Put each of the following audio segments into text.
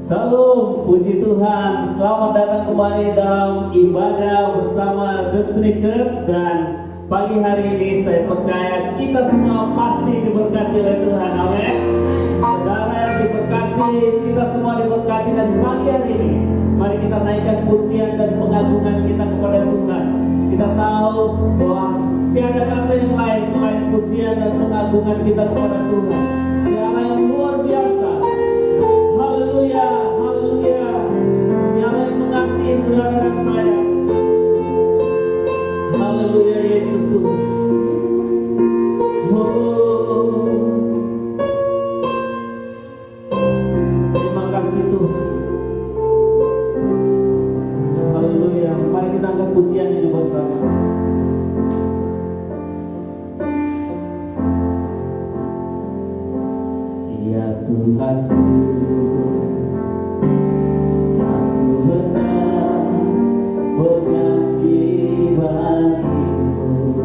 Salam, puji Tuhan. Selamat datang kembali dalam ibadah bersama The Street Church. Dan pagi hari ini saya percaya kita semua pasti diberkati oleh Tuhan. Amin. Saudara yang diberkati, kita semua diberkati. Dan pagi hari ini mari kita naikkan pujian dan pengagungan kita kepada Tuhan. Kita tahu bahwa tiada kata yang lain selain pujian dan pengagungan kita kepada Tuhan. Dia yang luar biasa. Haleluya, haleluya. Dia yang mengasihi saudara dan saya. Haleluya, Yesus Tuhan. Terima kasih Tuhan. Haleluya. Mari kita angkat pujian ini bersama. Ya Tuhanku, aku hendak bernyanyi bagimu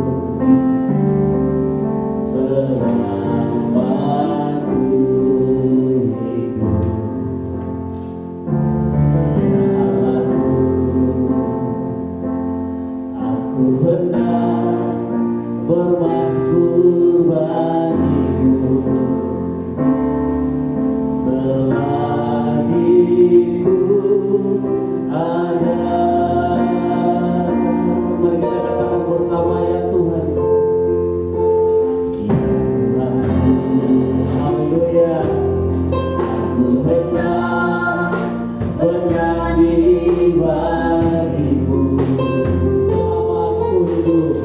selama ku hidup. Aku hendak bermasmur bagimu selagi ku ada. Mari kita katakan bersama, ya Tuhan. Ya Tuhan, haleluya. Aku hendak bernyanyi bagimu selama ku hidup.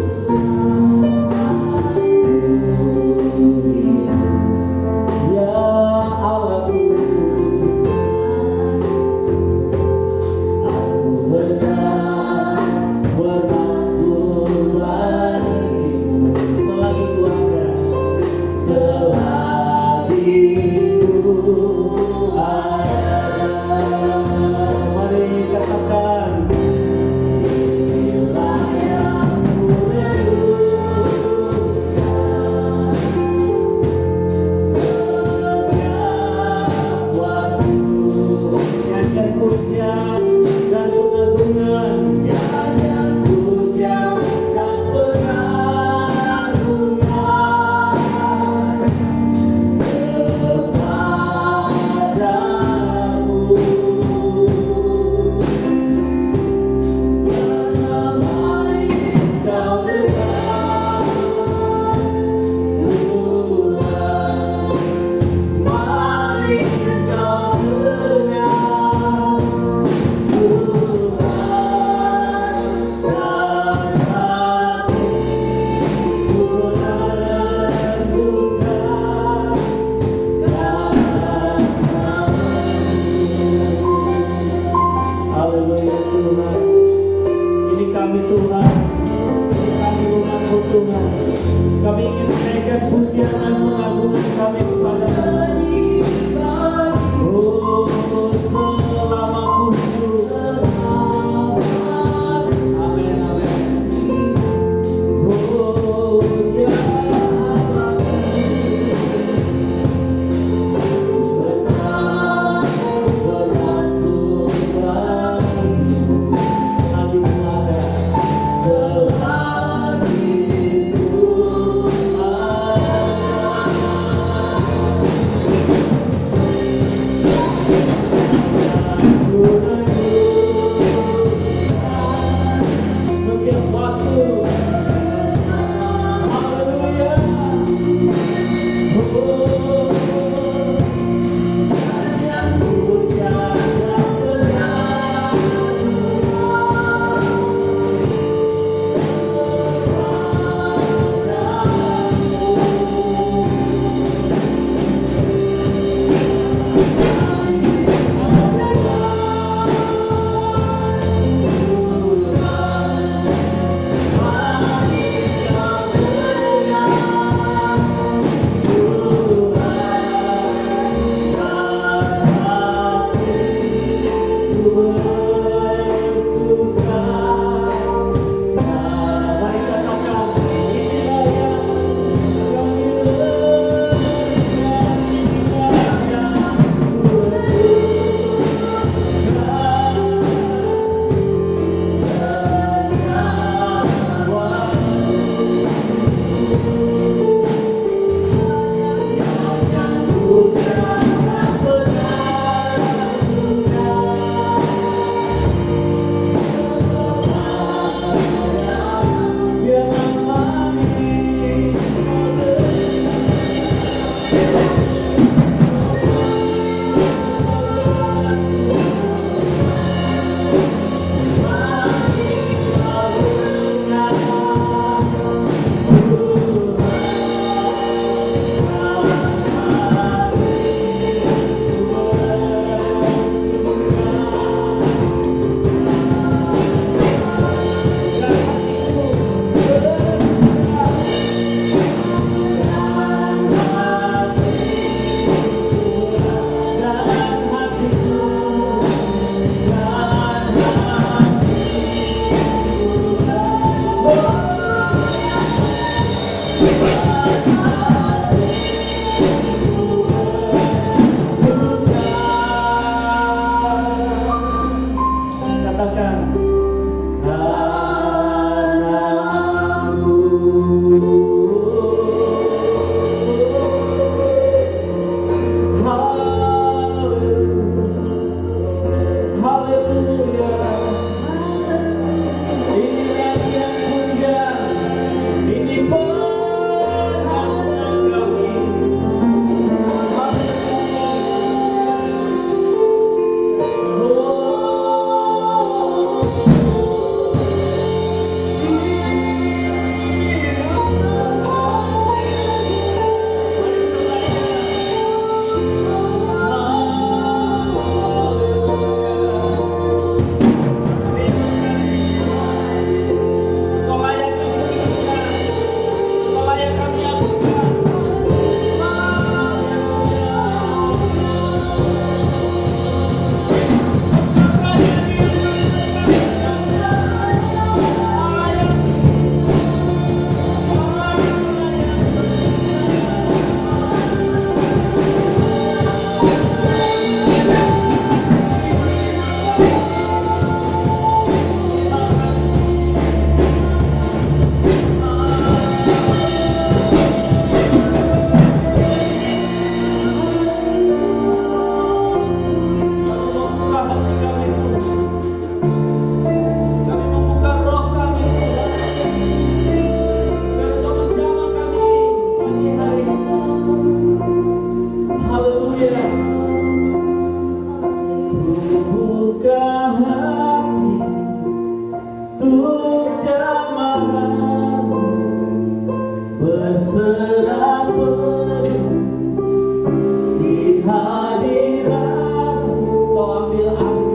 di hadiratmu kau ambil aku.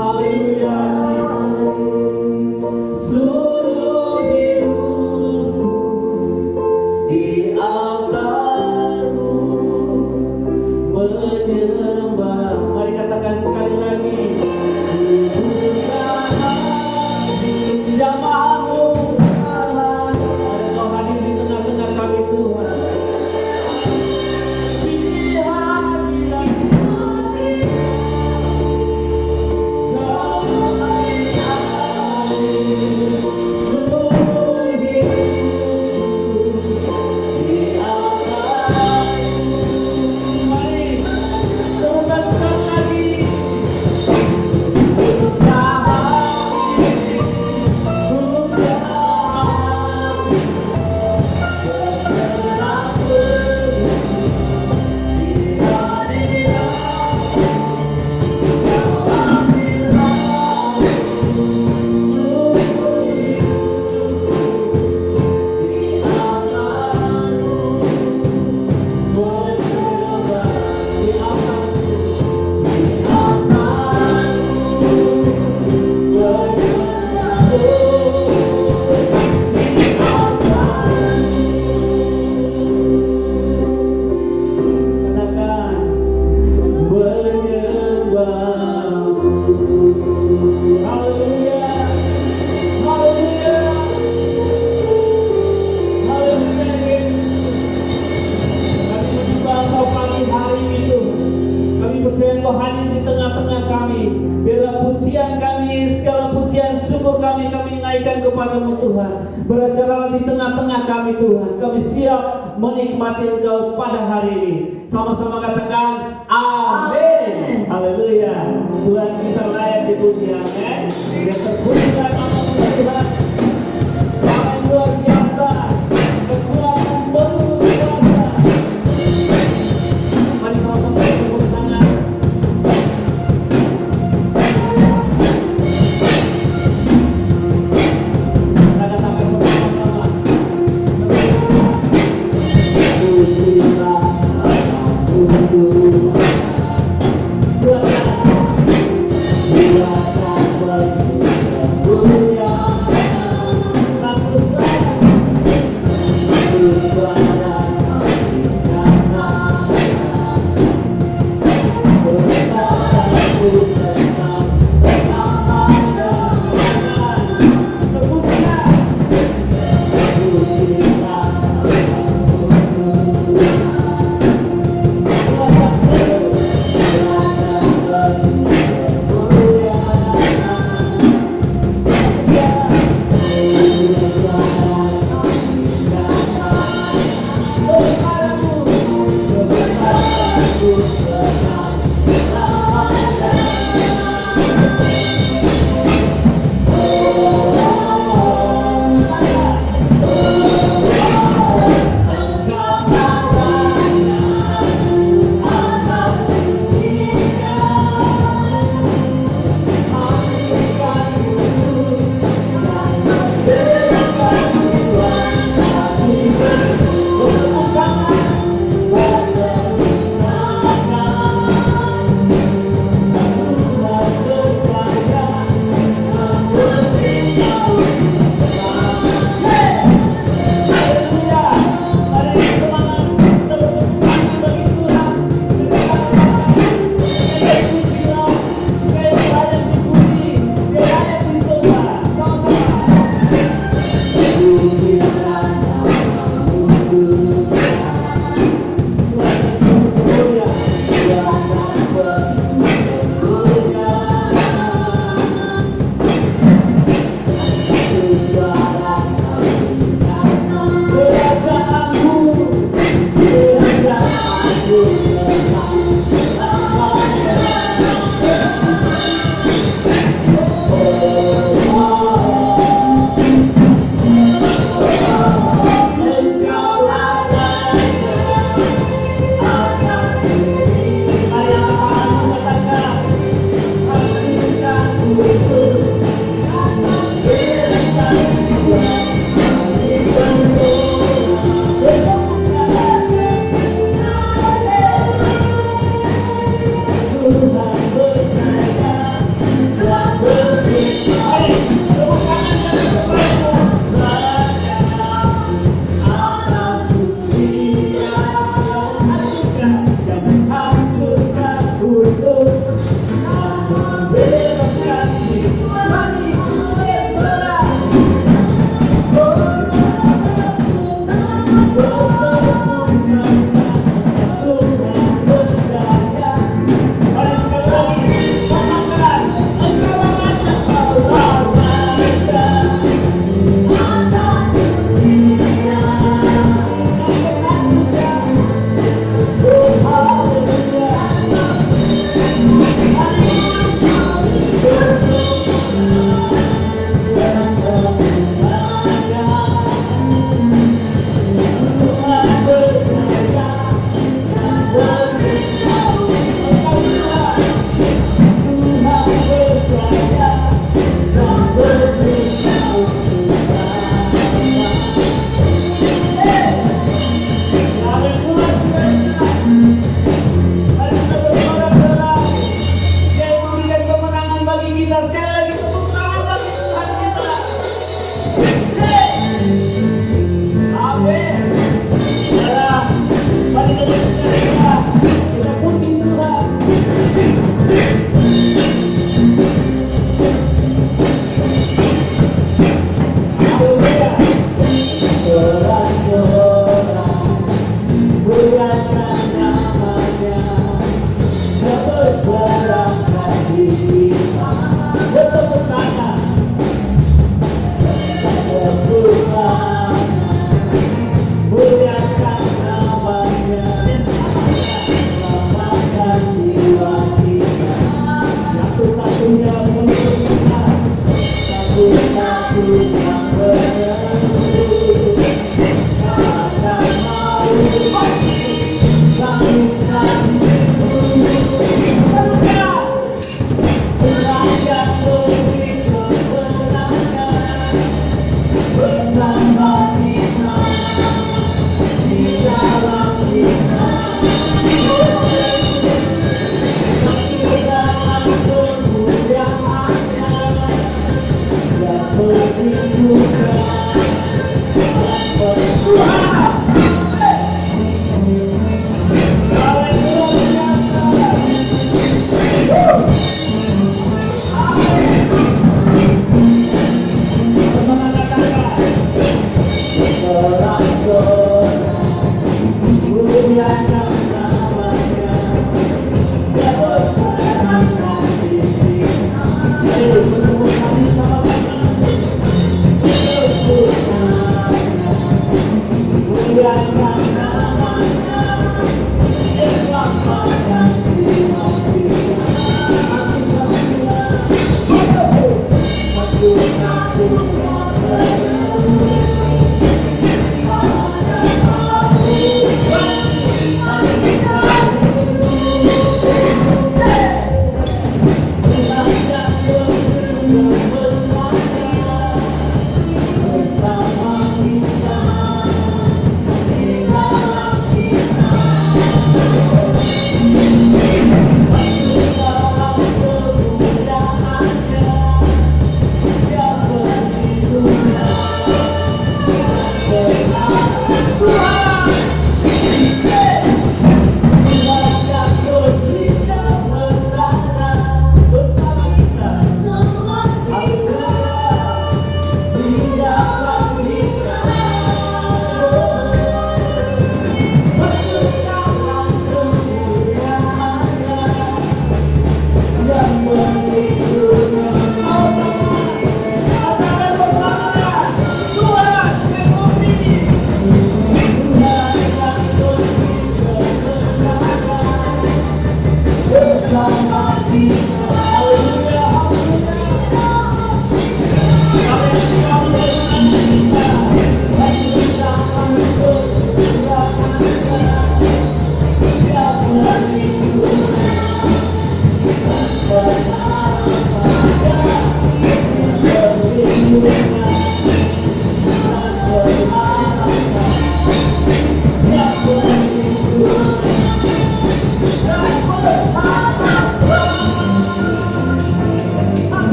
Haleluya Yesus. Seluruh hidupku di altarmu menyembah. Mari katakan sekali lagi. Jamaahmu, Engkau hadir di tengah-tengah kami Tuhan. Di hadiratmu seluruh hidupku di altarmu. Mari serukan sekali lagi. Engkau hadir di tengah-tengah kami. Biarlah pujian kami, segala pujian syukur kami naikkan kepadamu Tuhan. Beracaralah di tengah-tengah kami Tuhan. Kami siap menikmati Engkau pada hari ini. Sama-sama katakan amin. Haleluya. Tuhan kita layak dipuji. Amin. Yang terpujilah nama Tuhan. Yang luar biasa. Kekuatan penuh kuasa. Mari sama-sama tepuk tangan.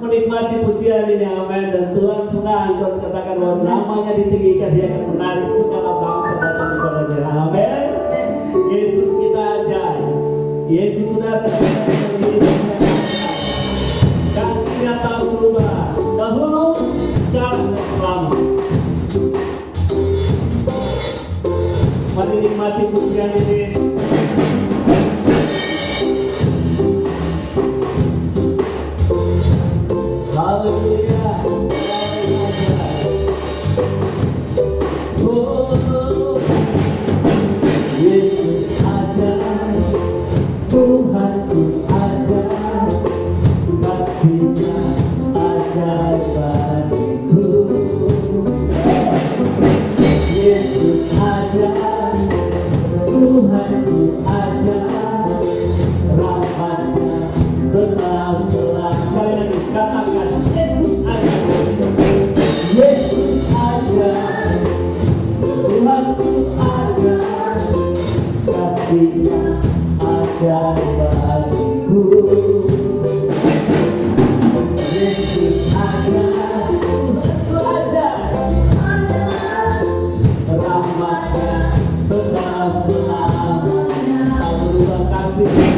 Menikmati pujian ini, amin. Dan Tuhan senang kalau katakan bahwa namanya ditinggikan, dia akan menarik segala bangsa datang kepadanya, amin. Yesus kita ajaib, Yesus sudah kasihnya tak berubah, dahulu, sekarang, dan selalu. Mari nikmati pujian ini. Haleluya. Oh, Yesus ajaib, Tuhanku ajaib, kasih-Nya ajaib bagiku. Yesus ajaib, Tuhanku ajaib, rahmat-Nya tetap selalu. Sekali lagi katakan, Yesus ajaib, Yesus ajaib, Tuhanku ajaib, kasih-Nya ajaib bagiku. Yesus ajaib, Tuhanku ajaib, rahmat-Nya tetap selamanya. Tak berubah kasih-Nya,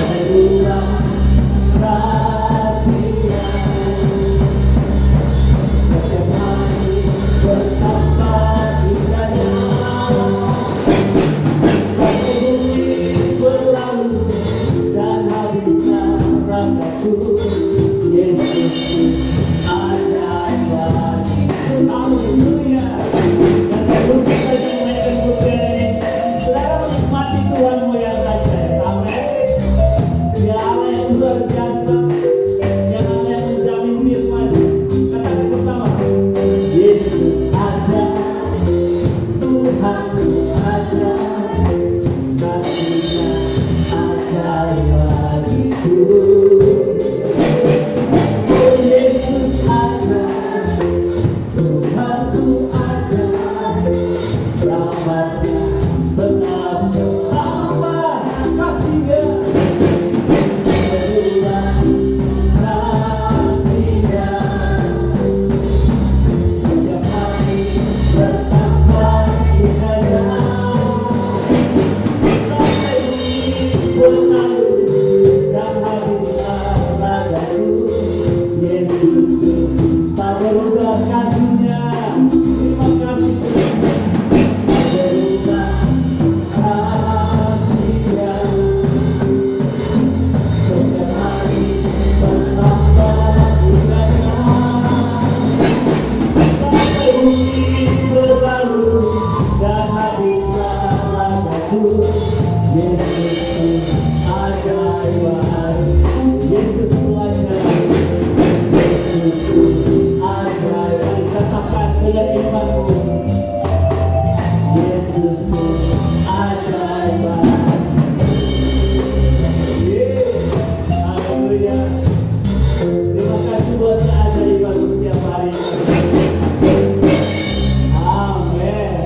tak berubah kasih-Nya. Setiap hari bertambah cintanya, sampai bumi berlalu dan habislah ragaku. Yesus ajaib bagiku. Haleluya. Dan terus kita menaikkan pujian ini. Saudara menikmati Tuhanmu yang ajaib, amin. Ya Allah yang luar biasa, ya Allah yang menjamin firman. Katakan bersama, Yesus ajaib, Tuhanku ajaib, kasih-Nya ajaib bagiku. Oh Yesus ajaib, Tuhanku ajaib, rahmat-Nya tetap selama. Kasih-Nya berubah, kasih-Nya setiap hari bertambah indahnya. Yesus ajaib, Yesus ajaib, Yesus ajaib. Katakan dengan imanmu, Yesus ajaib. Haleluya. Terima kasih buat keajaiban setiap hari. Amin.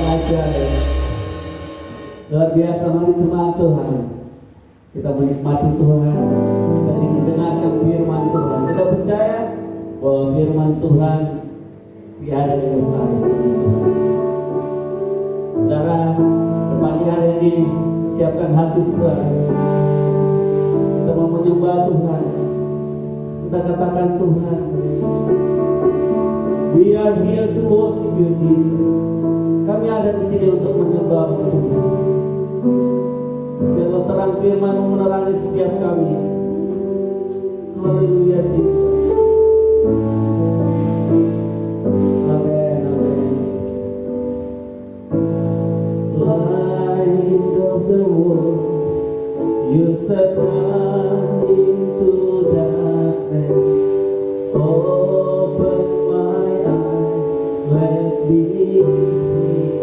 Ajaib. Luar biasa, mari jemaat Tuhan, kita menikmati Tuhan, kita ingin dengarkan firman Tuhan. Kita percaya bahwa firman Tuhan tiada yang mustahil. Saudara, pagi hari ini siapkan hati saudara. Kita mau menyembah Tuhan. Kita katakan Tuhan, we are here to worship you Jesus. Kami ada di sini untuk menyembah Tuhan. Biarlah terang firman-Mu menerangi setiap kami. Haleluya Jesus. Amin, amin Jesus. Light of the world, you step down into darkness. Open my eyes, let me see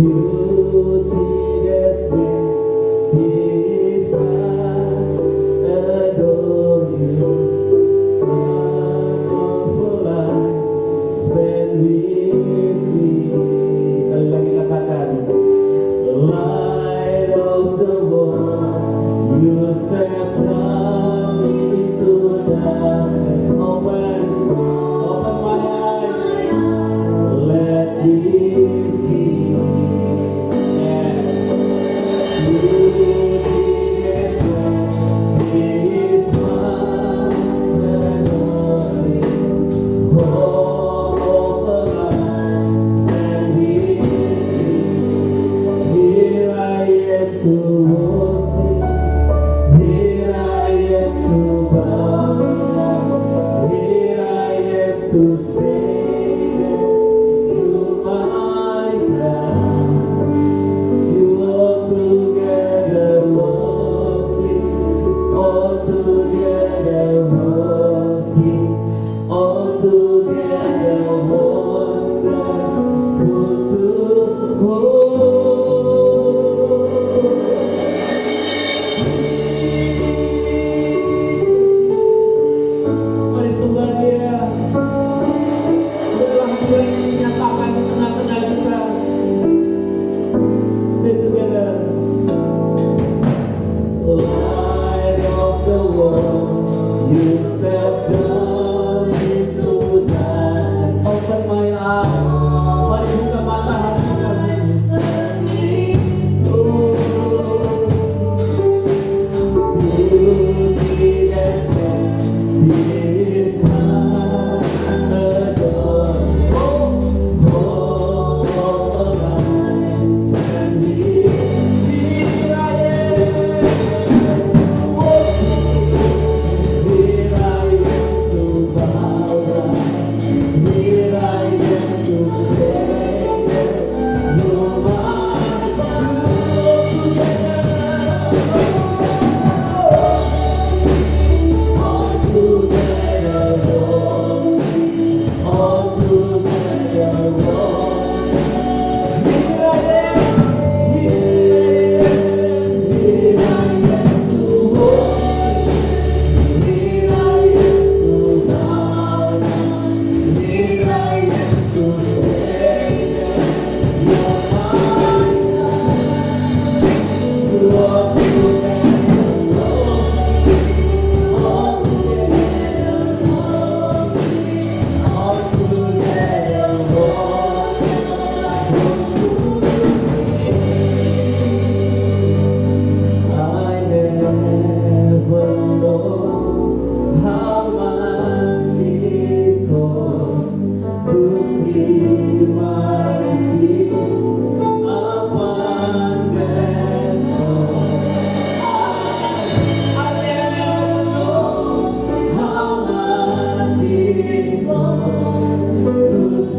beauty that made this heart adore you. Wonderful life spent with me. Kali lagi katakan, the light of the world, you set down into darkness. Open my eyes, let me see. To say that you my God, you altogether lovely, altogether worthy, altogether wonderful to hold. Mari sembah Dia. Menyatakan di tengah-tengah kita. Say together. Light of the world, you step down into darkness. Open my eyes. Mari buka mata hati kami. Beauty that is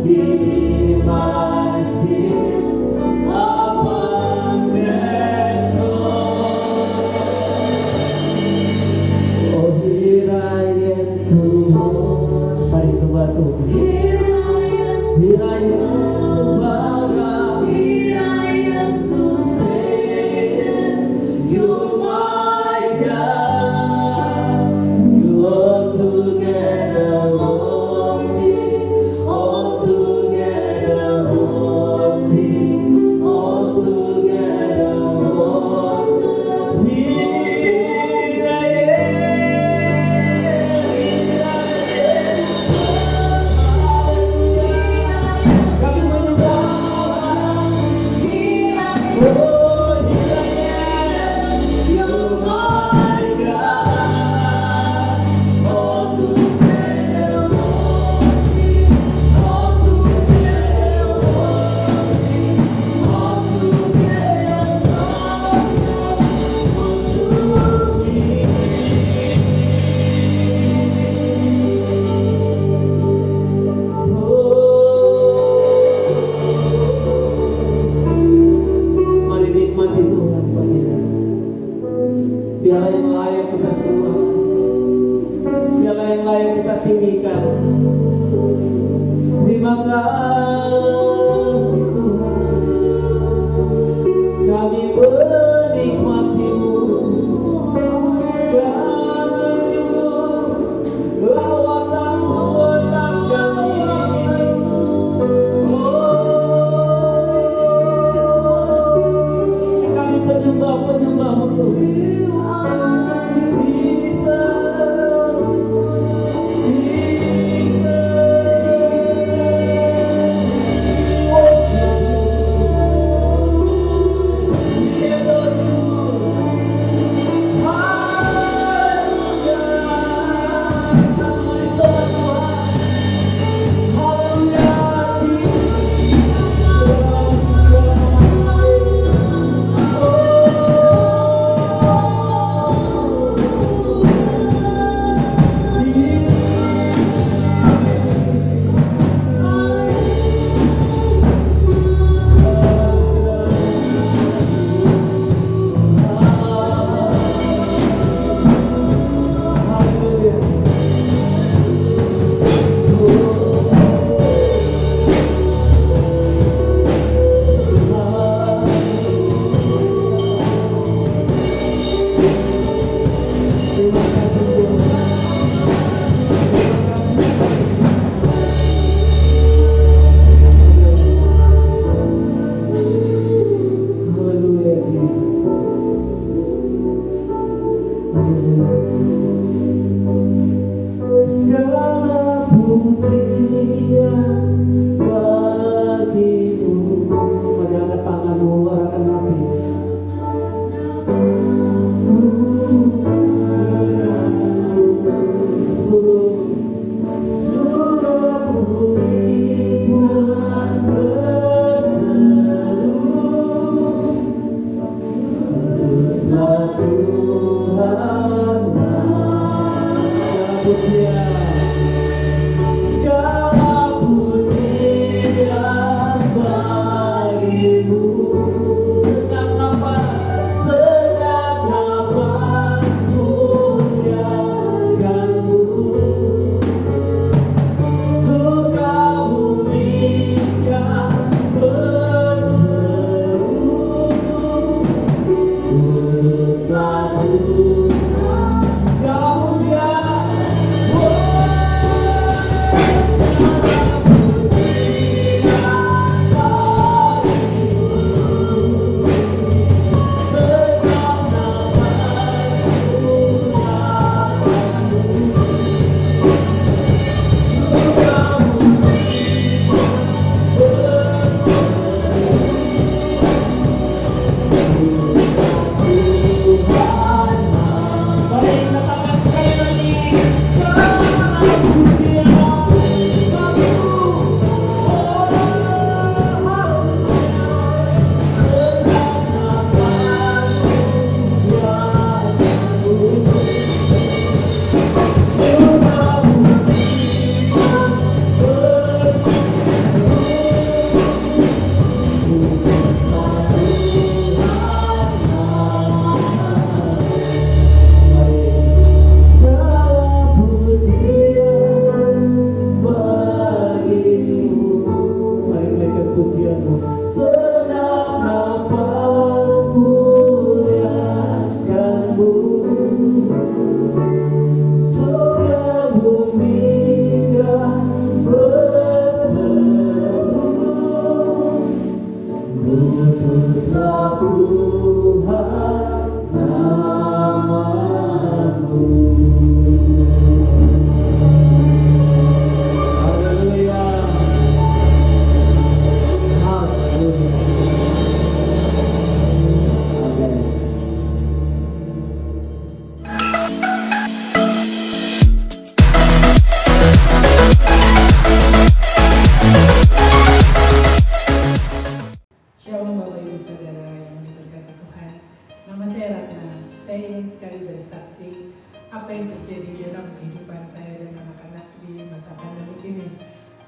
see my Terima kasih Tuhan, kami menikmati-Mu, kami rindu lawatan-Mu atas kami. Kami penyembah-penyembah-Mu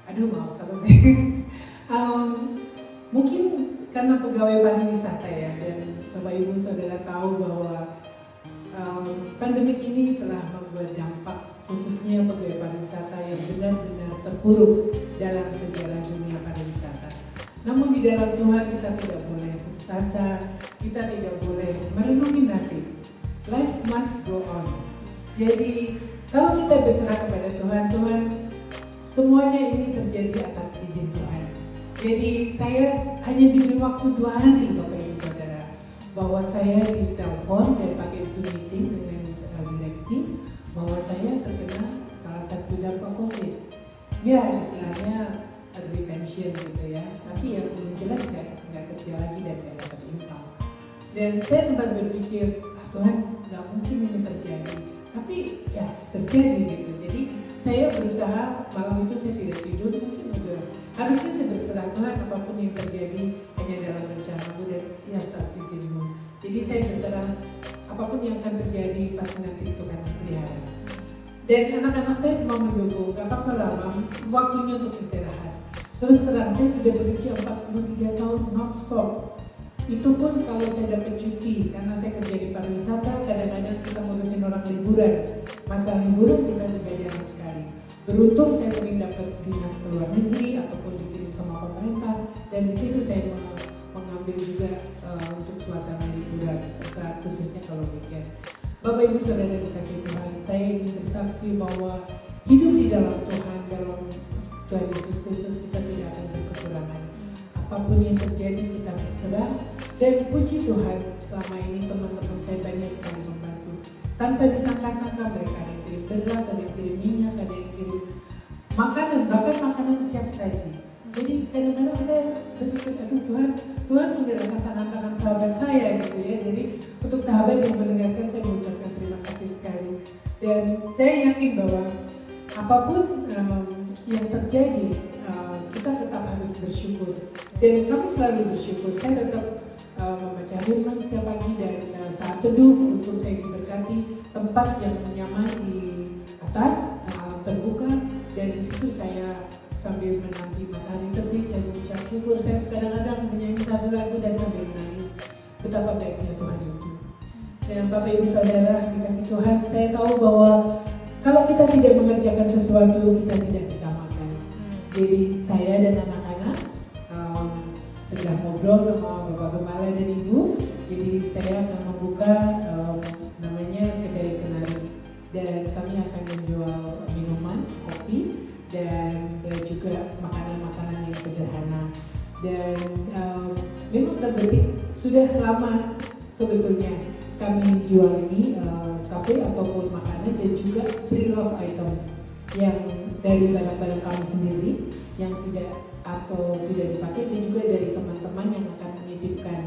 Aduh maaf kalau saya mungkin karena pegawai pariwisata ya, dan Bapak Ibu Saudara tahu bahwa pandemik ini telah membuat dampak khususnya pegawai pariwisata yang benar-benar terpuruk dalam sejarah dunia pariwisata. Namun di dalam Tuhan kita tidak boleh putus asa, kita tidak boleh merenungi nasib. Life must go on. Jadi kalau kita berserah kepada Tuhan, Tuhan semuanya ini terjadi atas izin Tuhan. Jadi saya hanya diberi waktu 2 hari Bapak Ibu Saudara, bahwa saya ditelepon dan pakai Zoom meeting dengan direksi bahwa saya terkena salah satu dampak COVID. Ya istilahnya early pension gitu ya, tapi yang jelas nggak kerja lagi dan nggak dapat income. Dan saya sempat berpikir, Tuhan nggak mungkin ini terjadi, tapi ya terjadi gitu. Jadi saya berusaha, malam itu saya tidak tidur, mungkin udah harusnya saya berserah Tuhan, apapun yang terjadi hanya dalam rencanamu dan ya atas izinmu. Jadi saya berserah apapun yang akan terjadi, pasti nanti Tuhan pelihara. Dan anak-anak saya semua mendukung, gak apa-apa lama, waktunya untuk istirahat. Terus terang, saya sudah bekerja 43 tahun non-stop. Itu pun kalau saya dapat cuti, karena saya kerja di pariwisata, kadang-kadang kita ngurusin orang liburan. Masa liburan kita juga jarang sekali. Beruntung saya sering dapat dinas ke luar negeri ataupun dikirim sama pemerintah, dan di situ saya mengambil juga untuk suasana liburan, khususnya kalau weekend. Bapak Ibu Saudara dikasih Tuhan, saya ingin bersaksi bahwa hidup di dalam Tuhan, dalam Tuhan Yesus Kristus, kita tidak akan berkekurangan. Apapun yang terjadi kita berserah, dan puji Tuhan selama ini teman-teman saya banyak sekali membantu. Tanpa disangka-sangka mereka ada yang kirim beras, ada yang kirim minyak, ada yang kirim makanan, bahkan makanan siap saji. Jadi kadang-kadang saya berpikir, aduh Tuhan menggerakkan tangan-tangan sahabat saya gitu ya. Jadi untuk sahabat yang mendengarkan, saya mengucapkan terima kasih sekali. Dan saya yakin bahwa apapun yang terjadi, kita tetap harus bersyukur. Dan kami selalu bersyukur. Saya tetap membaca firman setiap pagi dan saat teduh untuk saya diberkati tempat yang nyaman di atas, alam terbuka, dan di situ saya sambil menanti matahari terbit, saya mengucap syukur. Saya kadang-kadang menyanyi satu lagu dan sambil menangis betapa baiknya Tuhan itu. Dan Bapak Ibu Saudara dikasih Tuhan, saya tahu bahwa kalau kita tidak mengerjakan sesuatu, kita tidak bisa makan. Jadi saya dan anak-anak sedang ngobrol sama Bapak Gembala dan Ibu. Jadi saya akan membuka namanya kedai kenari, dan kami akan menjual minuman, kopi, dan juga makanan-makanan yang sederhana. Dan memang terbetik sudah lama sebetulnya kami jual ini kafe ataupun makanan, dan juga pre-love items yang dari barang-barang kami sendiri yang tidak dipakai, dan juga dari teman-teman yang akan menitipkan.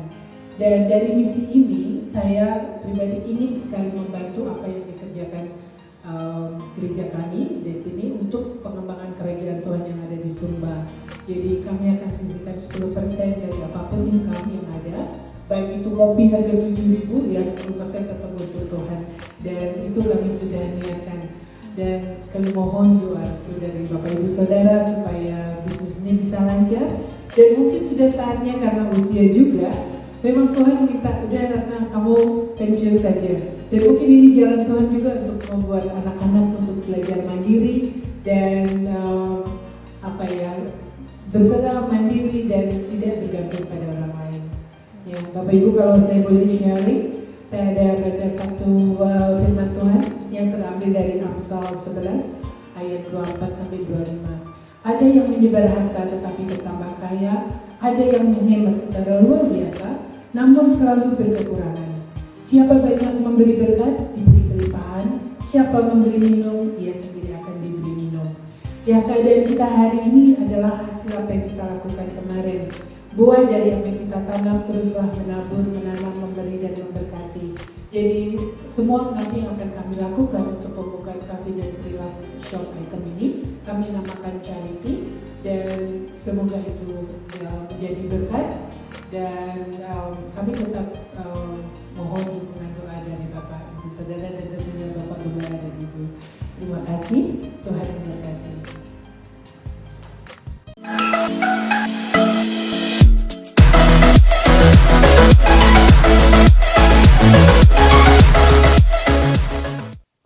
Dan dari misi ini saya pribadi ingin sekali membantu apa yang dikerjakan gereja kami Destiny untuk pengembangan kerajaan Tuhan yang ada di Sumba. Jadi kami akan sisihkan 10% dari apapun income yang ada, baik itu kopi harga 7.000, ya 10% tetap untuk Tuhan. Dan itu kami sudah niatkan, dan kami mohon doa restu dari Bapak Ibu Saudara supaya bisnis ini bisa lancar. Dan mungkin sudah saatnya, karena usia juga, memang Tuhan minta, udah Ratna kamu pensiun saja. Dan mungkin ini jalan Tuhan juga untuk membuat anak-anak untuk belajar mandiri dan berserah mandiri dan tidak bergantung pada orang lain. Ya, Bapak Ibu, kalau saya boleh sharing, saya ada baca satu firman Tuhan yang terambil dari Amsal 11 ayat 24 sampai 25. Ada yang menyebar harta tetapi bertambah kaya, ada yang menghemat secara luar biasa, namun selalu berkekurangan. Siapa banyak memberi berkat, diberi kelimpahan. Siapa memberi minum, ia sendiri akan diberi minum. Ya, keadaan kita hari ini adalah hasil apa yang kita lakukan kemarin. Buah dari apa yang kita tanam, teruslah menabur, menanam, memberi, dan memberkati. Jadi semua nanti yang akan kami lakukan untuk pembukaan cafe dan pre-love shop item ini, kami namakan charity, dan semoga itu menjadi berkat. Dan kami tetap mohon dukungan doa dari Bapak Ibu Saudara dan tentunya Bapak Gembala dan Ibu. Terima kasih, Tuhan memberkati.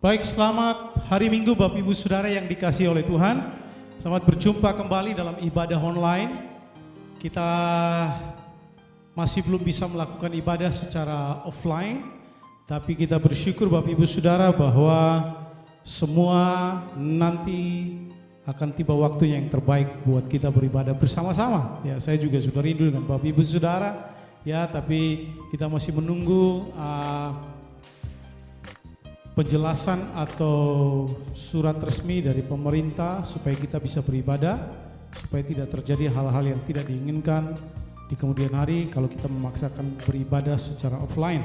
Baik, selamat hari Minggu Bapak Ibu Saudara yang dikasihi oleh Tuhan. Selamat berjumpa kembali dalam ibadah online. Kita masih belum bisa melakukan ibadah secara offline, tapi kita bersyukur Bapak Ibu Saudara bahwa semua nanti akan tiba waktunya yang terbaik buat kita beribadah bersama-sama. Ya, saya juga sudah rindu dengan Bapak Ibu Saudara. Ya, tapi kita masih menunggu penjelasan atau surat resmi dari pemerintah supaya kita bisa beribadah, supaya tidak terjadi hal-hal yang tidak diinginkan di kemudian hari kalau kita memaksakan beribadah secara offline.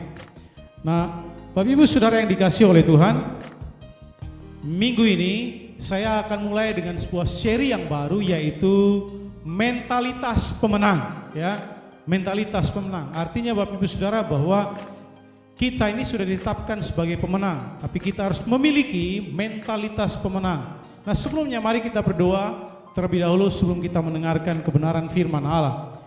Nah, Bapak Ibu Saudara yang dikasihi oleh Tuhan, minggu ini saya akan mulai dengan sebuah seri yang baru, yaitu mentalitas pemenang. Ya, mentalitas pemenang. Artinya Bapak Ibu Saudara bahwa kita ini sudah ditetapkan sebagai pemenang, tapi kita harus memiliki mentalitas pemenang. Nah, sebelumnya mari kita berdoa terlebih dahulu sebelum kita mendengarkan kebenaran firman Allah.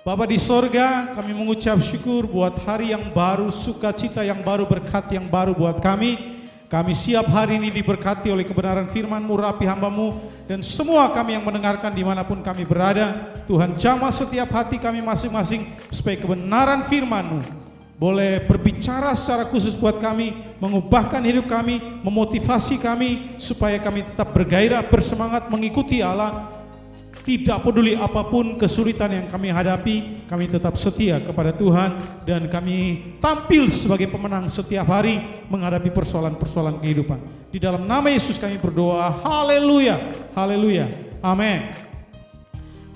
Bapa di sorga, kami mengucap syukur buat hari yang baru, sukacita yang baru, berkat yang baru buat kami. Kami siap hari ini diberkati oleh kebenaran firman-Mu, rapi hamba-Mu, dan semua kami yang mendengarkan dimanapun kami berada. Tuhan, jamah setiap hati kami masing-masing supaya kebenaran firman-Mu boleh berbicara secara khusus buat kami, mengubahkan hidup kami, memotivasi kami supaya kami tetap bergairah, bersemangat mengikuti Allah. Tidak peduli apapun kesulitan yang kami hadapi, kami tetap setia kepada Tuhan dan kami tampil sebagai pemenang setiap hari menghadapi persoalan-persoalan kehidupan. Di dalam nama Yesus kami berdoa, haleluya, haleluya, amin.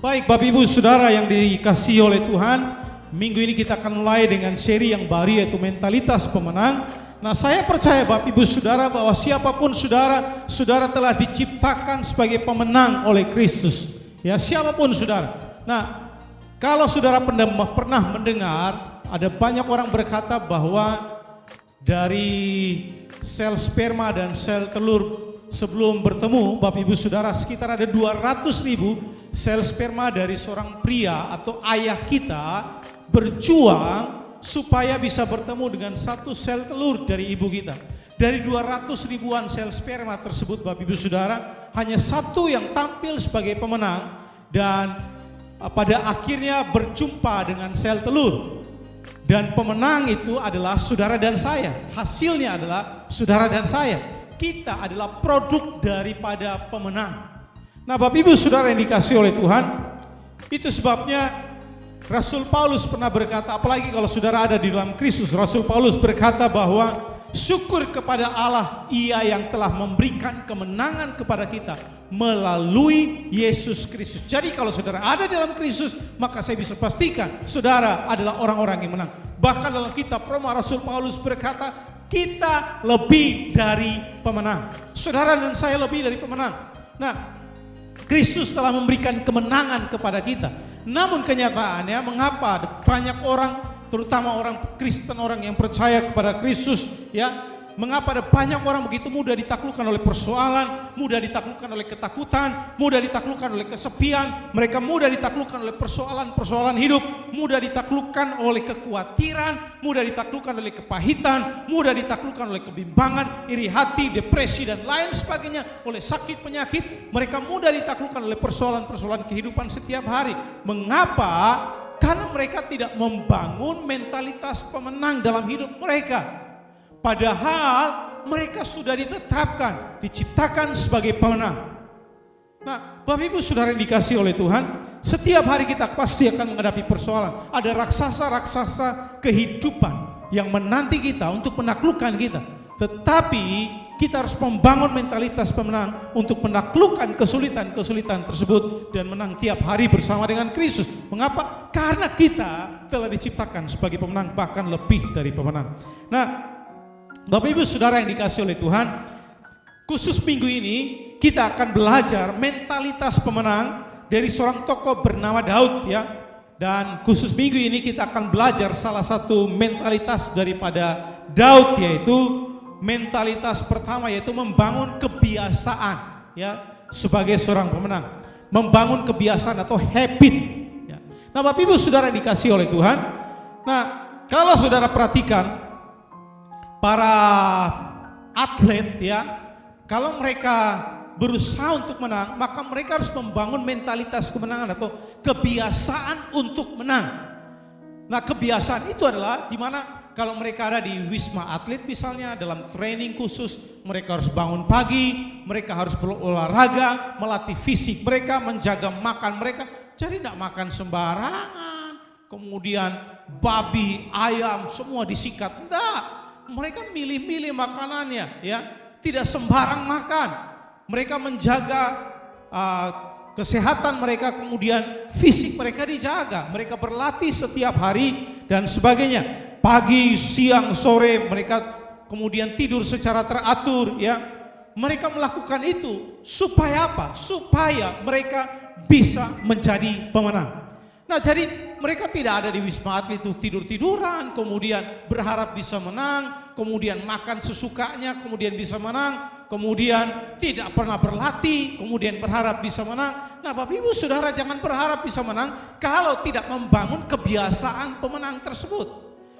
Baik Bapak Ibu Saudara yang dikasihi oleh Tuhan, minggu ini kita akan mulai dengan seri yang baru, yaitu mentalitas pemenang. Nah, saya percaya Bapak Ibu Saudara bahwa siapapun saudara, saudara telah diciptakan sebagai pemenang oleh Kristus. Ya, siapapun saudara. Nah, kalau saudara pernah mendengar, ada banyak orang berkata bahwa dari sel sperma dan sel telur sebelum bertemu, Bapak Ibu Saudara, sekitar ada 200.000 sel sperma dari seorang pria atau ayah kita berjuang supaya bisa bertemu dengan satu sel telur dari ibu kita. Dari 200 ribuan sel sperma tersebut Bapak Ibu Saudara, hanya satu yang tampil sebagai pemenang dan pada akhirnya berjumpa dengan sel telur. Dan pemenang itu adalah saudara dan saya. Hasilnya adalah saudara dan saya. Kita adalah produk daripada pemenang. Nah, Bapak Ibu Saudara yang dikasihi oleh Tuhan, itu sebabnya Rasul Paulus pernah berkata, apalagi kalau saudara ada di dalam Kristus, Rasul Paulus berkata bahwa syukur kepada Allah, Ia yang telah memberikan kemenangan kepada kita melalui Yesus Kristus. Jadi kalau saudara ada dalam Kristus, maka saya bisa pastikan saudara adalah orang-orang yang menang. Bahkan dalam kitab Roma, Rasul Paulus berkata, kita lebih dari pemenang. Saudara dan saya lebih dari pemenang. Nah, Kristus telah memberikan kemenangan kepada kita. Namun kenyataannya, mengapa banyak orang, terutama orang Kristen, orang yang percaya kepada Kristus, ya, mengapa ada banyak orang begitu mudah ditaklukkan oleh persoalan, mudah ditaklukkan oleh ketakutan, mudah ditaklukkan oleh kesepian, mereka mudah ditaklukkan oleh persoalan-persoalan hidup, mudah ditaklukkan oleh kekhawatiran, mudah ditaklukkan oleh kepahitan, mudah ditaklukkan oleh kebimbangan, iri hati, depresi dan lain sebagainya, oleh sakit penyakit. Mereka mudah ditaklukkan oleh persoalan-persoalan kehidupan setiap hari. Mengapa? Karena mereka tidak membangun mentalitas pemenang dalam hidup mereka. Padahal mereka sudah ditetapkan, diciptakan sebagai pemenang. Nah, Bapak Ibu Saudara yang dikasihi oleh Tuhan, setiap hari kita pasti akan menghadapi persoalan. Ada raksasa-raksasa kehidupan yang menanti kita untuk menaklukkan kita. Tetapi kita harus membangun mentalitas pemenang untuk menaklukkan kesulitan-kesulitan tersebut dan menang tiap hari bersama dengan Kristus. Mengapa? Karena kita telah diciptakan sebagai pemenang, bahkan lebih dari pemenang. Nah, Bapak Ibu Saudara yang dikasihi oleh Tuhan, khusus minggu ini kita akan belajar mentalitas pemenang dari seorang tokoh bernama Daud, ya. Dan khusus minggu ini kita akan belajar salah satu mentalitas daripada Daud, yaitu mentalitas pertama, yaitu membangun kebiasaan, ya, sebagai seorang pemenang. Membangun kebiasaan atau habit, ya. Nah, Bapak Ibu Saudara yang dikasihi oleh Tuhan, nah, kalau saudara perhatikan para atlet, ya, kalau mereka berusaha untuk menang, maka mereka harus membangun mentalitas kemenangan atau kebiasaan untuk menang. Nah, kebiasaan itu adalah di mana kalau mereka ada di Wisma Atlet misalnya, dalam training khusus, mereka harus bangun pagi, mereka harus berolahraga, melatih fisik mereka, menjaga makan mereka. Jadi tidak makan sembarangan, kemudian babi, ayam, semua disikat. Tidak, mereka milih-milih makanannya, ya, tidak sembarang makan. Mereka menjaga kesehatan mereka, kemudian fisik mereka dijaga. Mereka berlatih setiap hari dan sebagainya. Pagi, siang, sore mereka kemudian tidur secara teratur, ya. Mereka melakukan itu supaya apa? Supaya mereka bisa menjadi pemenang. Nah, jadi mereka tidak ada di Wisma Atlet itu tidur-tiduran, kemudian berharap bisa menang, kemudian makan sesukanya, kemudian bisa menang, kemudian tidak pernah berlatih, kemudian berharap bisa menang. Nah, Bapak Ibu Saudara, jangan berharap bisa menang kalau tidak membangun kebiasaan pemenang tersebut.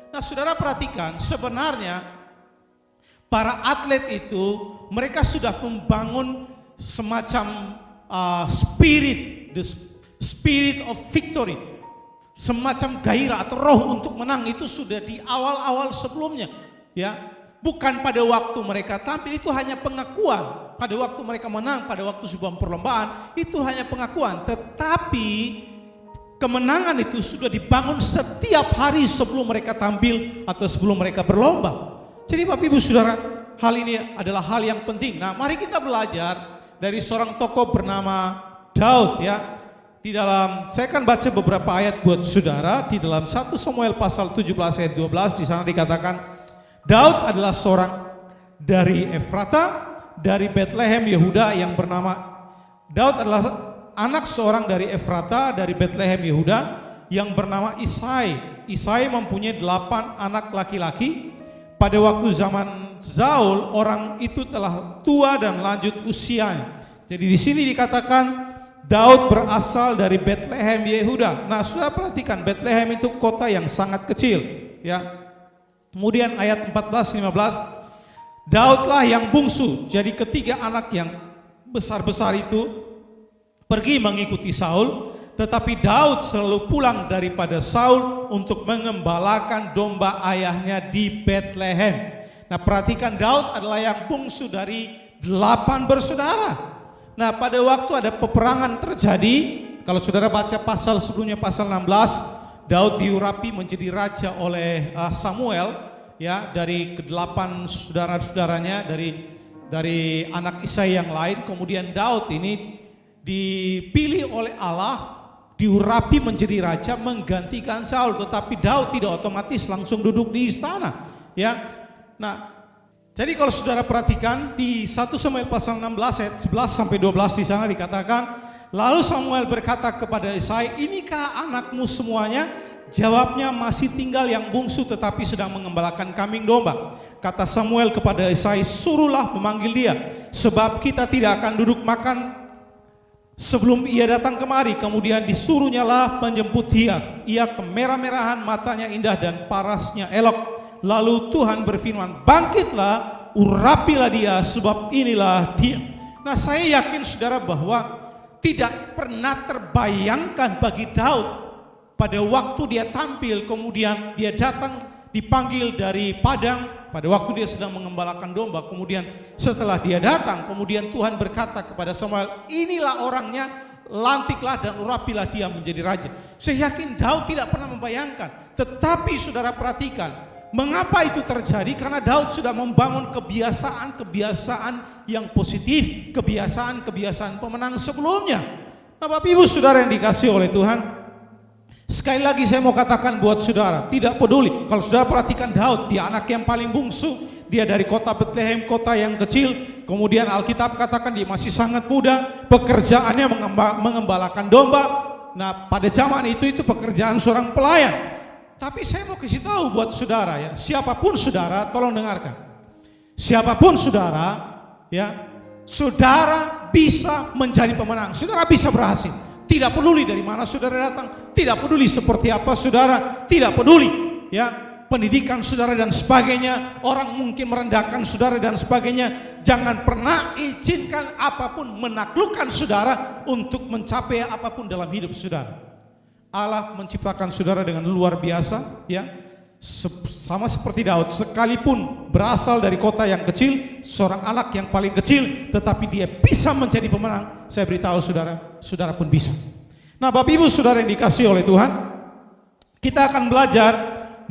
Nah, Saudara perhatikan, sebenarnya para atlet itu mereka sudah membangun semacam the spirit of victory, semacam gairah atau roh untuk menang itu sudah di awal-awal sebelumnya, ya. Bukan pada waktu mereka tampil, itu hanya pengakuan. Pada waktu mereka menang, pada waktu sebuah perlombaan, itu hanya pengakuan. Tetapi kemenangan itu sudah dibangun setiap hari sebelum mereka tampil atau sebelum mereka berlomba. Jadi Bapak Ibu Saudara, hal ini adalah hal yang penting. Nah, mari kita belajar dari seorang tokoh bernama Daud, ya. Di dalam, saya akan baca beberapa ayat buat saudara. Di dalam 1 Samuel pasal 17 ayat 12, di sana dikatakan, Daud adalah seorang dari Efrata, dari Bethlehem Yehuda yang bernama, Daud adalah anak seorang dari Efrata, dari Bethlehem Yehuda yang bernama Isai. Isai mempunyai 8 anak laki-laki. Pada waktu zaman Saul, orang itu telah tua dan lanjut usianya. Jadi di sini dikatakan Daud berasal dari Bethlehem Yehuda. Nah, sudah perhatikan, Bethlehem itu kota yang sangat kecil, ya. Kemudian ayat 14-15, Daudlah yang bungsu. Jadi ketiga anak yang besar-besar itu pergi mengikuti Saul, tetapi Daud selalu pulang daripada Saul untuk mengembalakan domba ayahnya di Bethlehem. Nah, perhatikan, Daud adalah yang bungsu dari 8 bersaudara. Nah, pada waktu ada peperangan terjadi, kalau saudara baca pasal sebelumnya, pasal 16, Daud diurapi menjadi raja oleh Samuel, ya, dari ke-8 saudara-saudaranya, dari anak Isai yang lain. Kemudian Daud ini dipilih oleh Allah, diurapi menjadi raja menggantikan Saul, tetapi Daud tidak otomatis langsung duduk di istana, ya. Nah, jadi kalau saudara perhatikan di 1 Samuel pasal 16 ayat 11 sampai 12 di sana dikatakan, lalu Samuel berkata kepada Isai, inikah anakmu semuanya? Jawabnya, masih tinggal yang bungsu tetapi sedang mengembalakan kambing domba. Kata Samuel kepada Isai, suruhlah memanggil dia, sebab kita tidak akan duduk makan sebelum ia datang kemari. Kemudian disuruhnya lah menjemput dia. Ia kemerah-merahan, matanya indah dan parasnya elok. Lalu Tuhan berfirman, bangkitlah, urapilah dia, sebab inilah dia. Nah, saya yakin saudara bahwa tidak pernah terbayangkan bagi Daud pada waktu dia tampil, kemudian dia datang dipanggil dari padang, pada waktu dia sedang mengembalakan domba, kemudian setelah dia datang, kemudian Tuhan berkata kepada Samuel, inilah orangnya, lantiklah dan urapilah dia menjadi raja. Saya yakin Daud tidak pernah membayangkan. Tetapi saudara perhatikan, mengapa itu terjadi? Karena Daud sudah membangun kebiasaan-kebiasaan yang positif, kebiasaan-kebiasaan pemenang sebelumnya. Nah, Bapak Ibu Saudara yang dikasihi oleh Tuhan, sekali lagi saya mau katakan buat saudara, tidak peduli. Kalau saudara perhatikan Daud, dia anak yang paling bungsu, dia dari kota Bethlehem, kota yang kecil. Kemudian Alkitab katakan dia masih sangat muda, pekerjaannya mengembalakan domba. Nah, pada zaman itu pekerjaan seorang pelayan. Tapi saya mau kasih tahu buat saudara, ya, siapapun saudara, tolong dengarkan. Siapapun saudara, ya, saudara bisa menjadi pemenang. Saudara bisa berhasil. Tidak peduli dari mana saudara datang, tidak peduli seperti apa saudara, tidak peduli, ya. pendidikan saudara dan sebagainya, orang mungkin merendahkan saudara dan sebagainya. Jangan pernah izinkan apapun menaklukkan saudara untuk mencapai apapun dalam hidup saudara. Allah menciptakan saudara dengan luar biasa, ya. Sama seperti Daud, sekalipun berasal dari kota yang kecil, seorang anak yang paling kecil, tetapi dia bisa menjadi pemenang. Saya beritahu saudara, saudara pun bisa. Nah, Bapak Ibu saudara yang dikasihi oleh Tuhan, kita akan belajar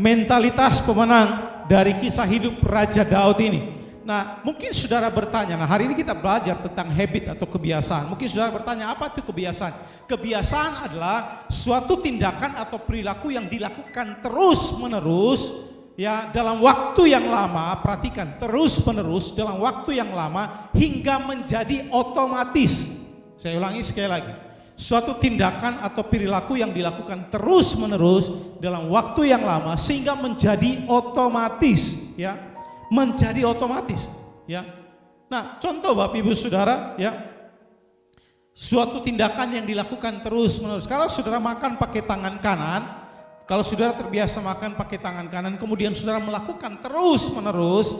mentalitas pemenang dari kisah hidup Raja Daud ini. Nah, mungkin saudara bertanya, nah hari ini kita belajar tentang habit atau kebiasaan. Mungkin saudara bertanya, apa itu kebiasaan? Kebiasaan adalah suatu tindakan atau perilaku yang dilakukan terus-menerus, ya, dalam waktu yang lama. Perhatikan, terus-menerus dalam waktu yang lama hingga menjadi otomatis. Saya ulangi sekali lagi. Suatu tindakan atau perilaku yang dilakukan terus-menerus dalam waktu yang lama sehingga menjadi otomatis, ya. Menjadi otomatis, ya. Nah, contoh Bapak Ibu Saudara, ya. Suatu tindakan yang dilakukan terus-menerus. Kalau saudara makan pakai tangan kanan, kalau saudara terbiasa makan pakai tangan kanan, kemudian saudara melakukan terus-menerus,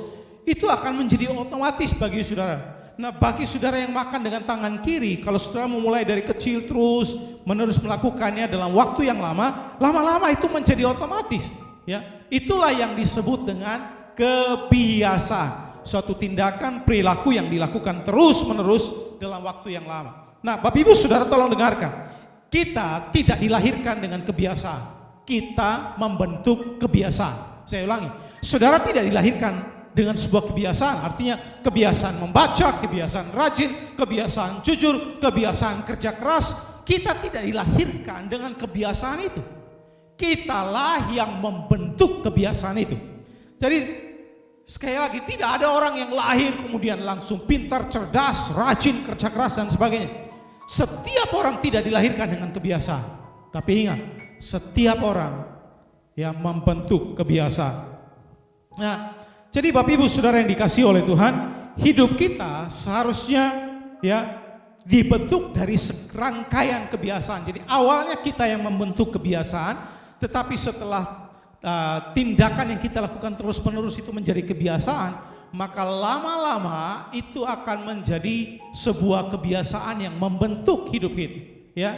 itu akan menjadi otomatis bagi saudara. Nah, bagi saudara yang makan dengan tangan kiri, kalau saudara memulai dari kecil terus menerus melakukannya dalam waktu yang lama, lama-lama itu menjadi otomatis, ya. Itulah yang disebut dengan kebiasaan. Suatu tindakan perilaku yang dilakukan terus-menerus dalam waktu yang lama. Nah, Bapak Ibu Saudara tolong dengarkan. Kita tidak dilahirkan dengan kebiasaan. Kita membentuk kebiasaan. Saya ulangi. Saudara tidak dilahirkan dengan sebuah kebiasaan, artinya kebiasaan membaca, kebiasaan rajin, kebiasaan jujur, kebiasaan kerja keras. Kita tidak dilahirkan dengan kebiasaan itu. Kitalah yang membentuk kebiasaan itu. Jadi sekali lagi, tidak ada orang yang lahir kemudian langsung pintar, cerdas, rajin, kerja keras dan sebagainya. Setiap orang tidak dilahirkan dengan kebiasaan. Tapi ingat, setiap orang yang membentuk kebiasaan. Nah, jadi Bapak Ibu Saudara yang dikasihi oleh Tuhan, hidup kita seharusnya, ya, dibentuk dari serangkaian kebiasaan. Jadi awalnya kita yang membentuk kebiasaan, tetapi setelah tindakan yang kita lakukan terus-menerus itu menjadi kebiasaan, maka lama-lama itu akan menjadi sebuah kebiasaan yang membentuk hidup kita, ya.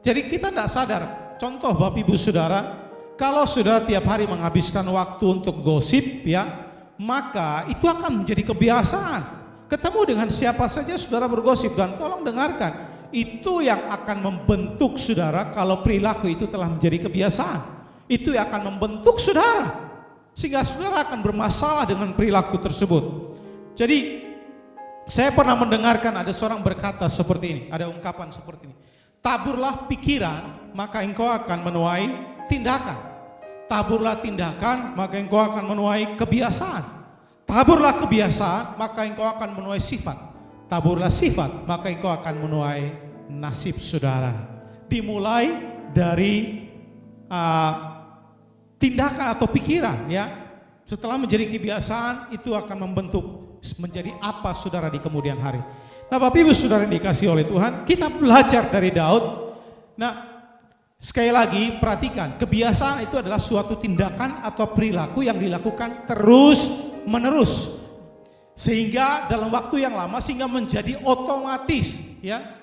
Jadi kita tidak sadar. Contoh Bapak Ibu Saudara, kalau saudara tiap hari menghabiskan waktu untuk gosip, ya, maka itu akan menjadi kebiasaan. Ketemu dengan siapa saja saudara bergosip, dan tolong dengarkan, itu yang akan membentuk saudara kalau perilaku itu telah menjadi kebiasaan. Itu yang akan membentuk saudara, sehingga saudara akan bermasalah dengan perilaku tersebut. Jadi saya pernah mendengarkan ada seorang berkata seperti ini, ada ungkapan seperti ini: taburlah pikiran, maka engkau akan menuai tindakan. Taburlah tindakan, maka engkau akan menuai kebiasaan. Taburlah kebiasaan, maka engkau akan menuai sifat. Taburlah sifat, maka engkau akan menuai nasib saudara. Dimulai dari tindakan atau pikiran, ya. Setelah menjadi kebiasaan, itu akan membentuk menjadi apa saudara di kemudian hari. Nah, Bapak Ibu Saudara yang dikasihi oleh Tuhan, kita belajar dari Daud. Nah, sekali lagi perhatikan, kebiasaan itu adalah suatu tindakan atau perilaku yang dilakukan terus-menerus sehingga dalam waktu yang lama sehingga menjadi otomatis, ya.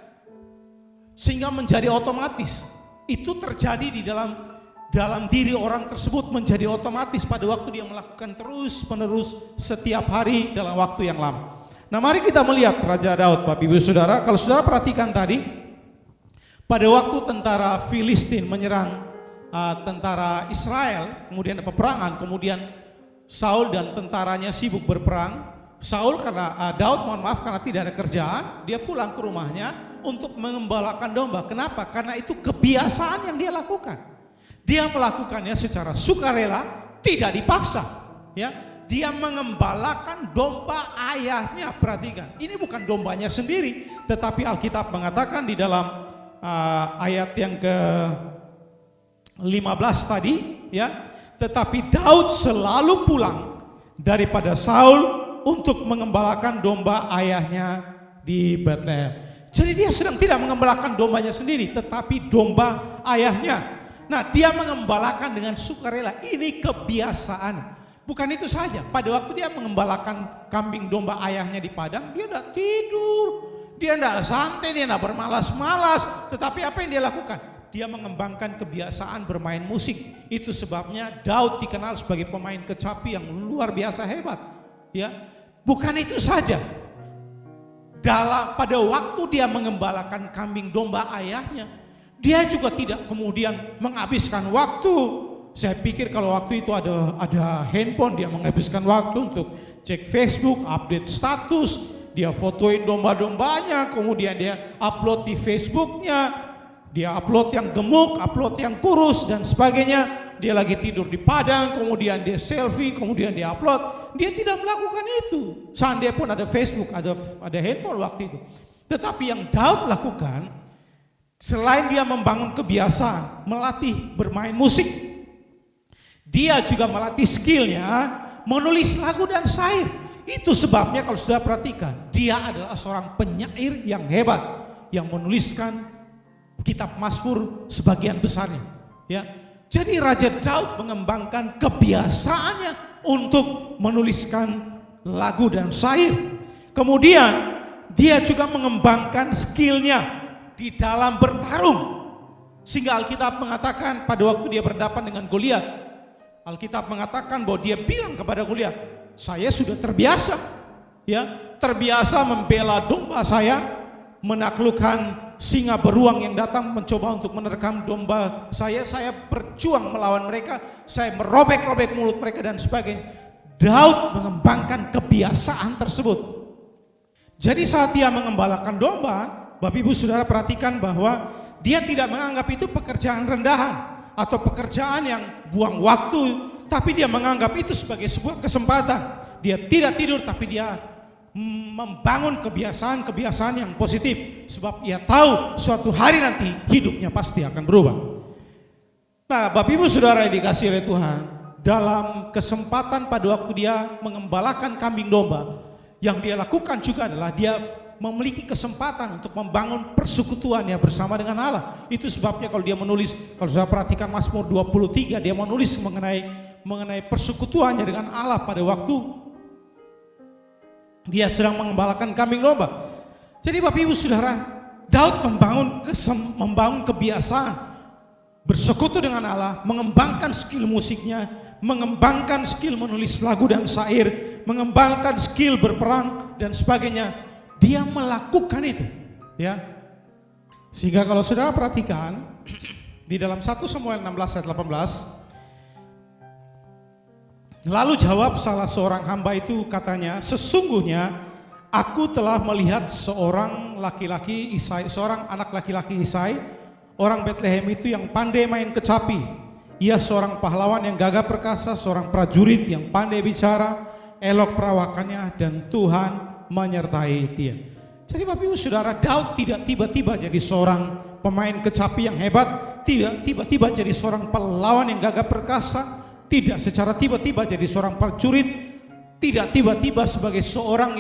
Sehingga menjadi otomatis. Itu terjadi di dalam diri orang tersebut, menjadi otomatis pada waktu dia melakukan terus-menerus setiap hari dalam waktu yang lama. Nah, mari kita melihat Raja Daud, Bapak Ibu Saudara. Kalau saudara perhatikan tadi, pada waktu tentara Filistin menyerang tentara Israel, kemudian ada peperangan, kemudian Saul dan tentaranya sibuk berperang. Saul karena tidak ada kerjaan, dia pulang ke rumahnya untuk mengembalakan domba. Kenapa? Karena itu kebiasaan yang dia lakukan. Dia melakukannya secara sukarela, tidak dipaksa, ya. Dia mengembalakan domba ayahnya. Perhatikan, ini bukan dombanya sendiri, tetapi Alkitab mengatakan di dalam ayat yang ke-15 tadi, ya. Tetapi Daud selalu pulang daripada Saul untuk mengembalakan domba ayahnya di Betlehem. Jadi dia sedang tidak mengembalakan dombanya sendiri, tetapi domba ayahnya. Nah, dia mengembalakan dengan sukarela. Ini kebiasaan. Bukan itu saja. Pada waktu dia mengembalakan kambing domba ayahnya di padang, dia tidak tidur. Dia tidak santai, dia tidak bermalas-malas. Tetapi apa yang dia lakukan? Dia mengembangkan kebiasaan bermain musik. Itu sebabnya Daud dikenal sebagai pemain kecapi yang luar biasa hebat. Ya, bukan itu saja. Pada waktu dia mengembalakan kambing domba ayahnya, dia juga tidak kemudian menghabiskan waktu. Saya pikir kalau waktu itu ada handphone, dia menghabiskan waktu untuk cek Facebook, update status, dia fotoin domba-dombanya, kemudian dia upload di Facebooknya, dia upload yang gemuk, upload yang kurus dan sebagainya. Dia lagi tidur di padang, kemudian dia selfie, kemudian dia upload. Dia tidak melakukan itu. Seandainya pun ada Facebook, ada handphone waktu itu. Tetapi yang Daud lakukan, selain dia membangun kebiasaan, melatih bermain musik, dia juga melatih skillnya menulis lagu dan syair. Itu sebabnya kalau sudah perhatikan, dia adalah seorang penyair yang hebat, yang menuliskan kitab Mazmur sebagian besarnya. Ya, jadi Raja Daud mengembangkan kebiasaannya untuk menuliskan lagu dan syair. Kemudian dia juga mengembangkan skillnya di dalam bertarung. Sehingga Alkitab mengatakan pada waktu dia berhadapan dengan Goliat, Alkitab mengatakan bahwa dia bilang kepada Goliat, saya sudah terbiasa, ya, terbiasa membela domba saya, menaklukkan singa beruang yang datang mencoba untuk menerkam domba saya berjuang melawan mereka, saya merobek-robek mulut mereka dan sebagainya. Daud mengembangkan kebiasaan tersebut. Jadi saat dia mengembalakan domba, Bapak Ibu Saudara perhatikan bahwa dia tidak menganggap itu pekerjaan rendahan atau pekerjaan yang buang waktu, tapi dia menganggap itu sebagai sebuah kesempatan. Dia tidak tidur, tapi dia membangun kebiasaan-kebiasaan yang positif, sebab ia tahu suatu hari nanti hidupnya pasti akan berubah. Nah, Bapak Ibu Saudara yang dikasihi oleh Tuhan, dalam kesempatan pada waktu dia mengembalakan kambing domba, yang dia lakukan juga adalah dia memiliki kesempatan untuk membangun persekutuannya bersama dengan Allah. Itu sebabnya kalau dia menulis, kalau saya perhatikan Mazmur 23, dia menulis mengenai persekutuannya dengan Allah pada waktu dia sedang mengembalakan kambing domba. Jadi Bapak Ibu Saudara, Daud membangun kebiasaan bersekutu dengan Allah, mengembangkan skill musiknya, mengembangkan skill menulis lagu dan syair, mengembangkan skill berperang dan sebagainya. Dia melakukan itu, ya. Sehingga kalau Saudara perhatikan di dalam 1 Samuel 16 ayat 18, lalu jawab salah seorang hamba itu, katanya, sesungguhnya aku telah melihat seorang laki-laki Isai, seorang anak laki-laki Isai, orang Bethlehem itu yang pandai main kecapi. Ia seorang pahlawan yang gagah perkasa, seorang prajurit yang pandai bicara, elok perawakannya, dan Tuhan menyertai dia. Jadi Bapak Ibu Saudara, Daud tidak tiba-tiba jadi seorang pemain kecapi yang hebat, tidak tiba-tiba jadi seorang pahlawan yang gagah perkasa, tidak secara tiba-tiba jadi seorang prajurit, tidak tiba-tiba sebagai seorang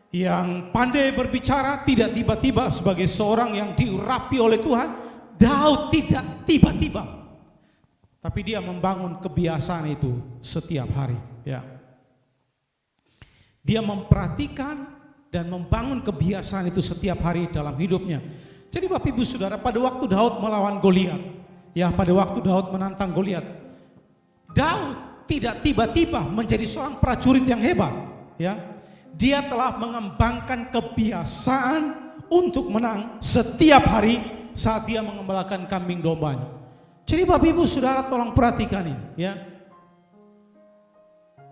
yang pandai berbicara, tidak tiba-tiba sebagai seorang yang diurapi oleh Tuhan. Daud tidak tiba-tiba, tapi dia membangun kebiasaan itu setiap hari, ya. Dia memperhatikan dan membangun kebiasaan itu setiap hari dalam hidupnya. Jadi Bapak Ibu Saudara, pada waktu Daud melawan Goliat, ya, pada waktu Daud menantang Goliat, Daud tidak tiba-tiba menjadi seorang prajurit yang hebat, ya. Dia telah mengembangkan kebiasaan untuk menang setiap hari saat dia mengembalakan kambing dombanya. Jadi Bapak Ibu Saudara tolong perhatikan ini, ya.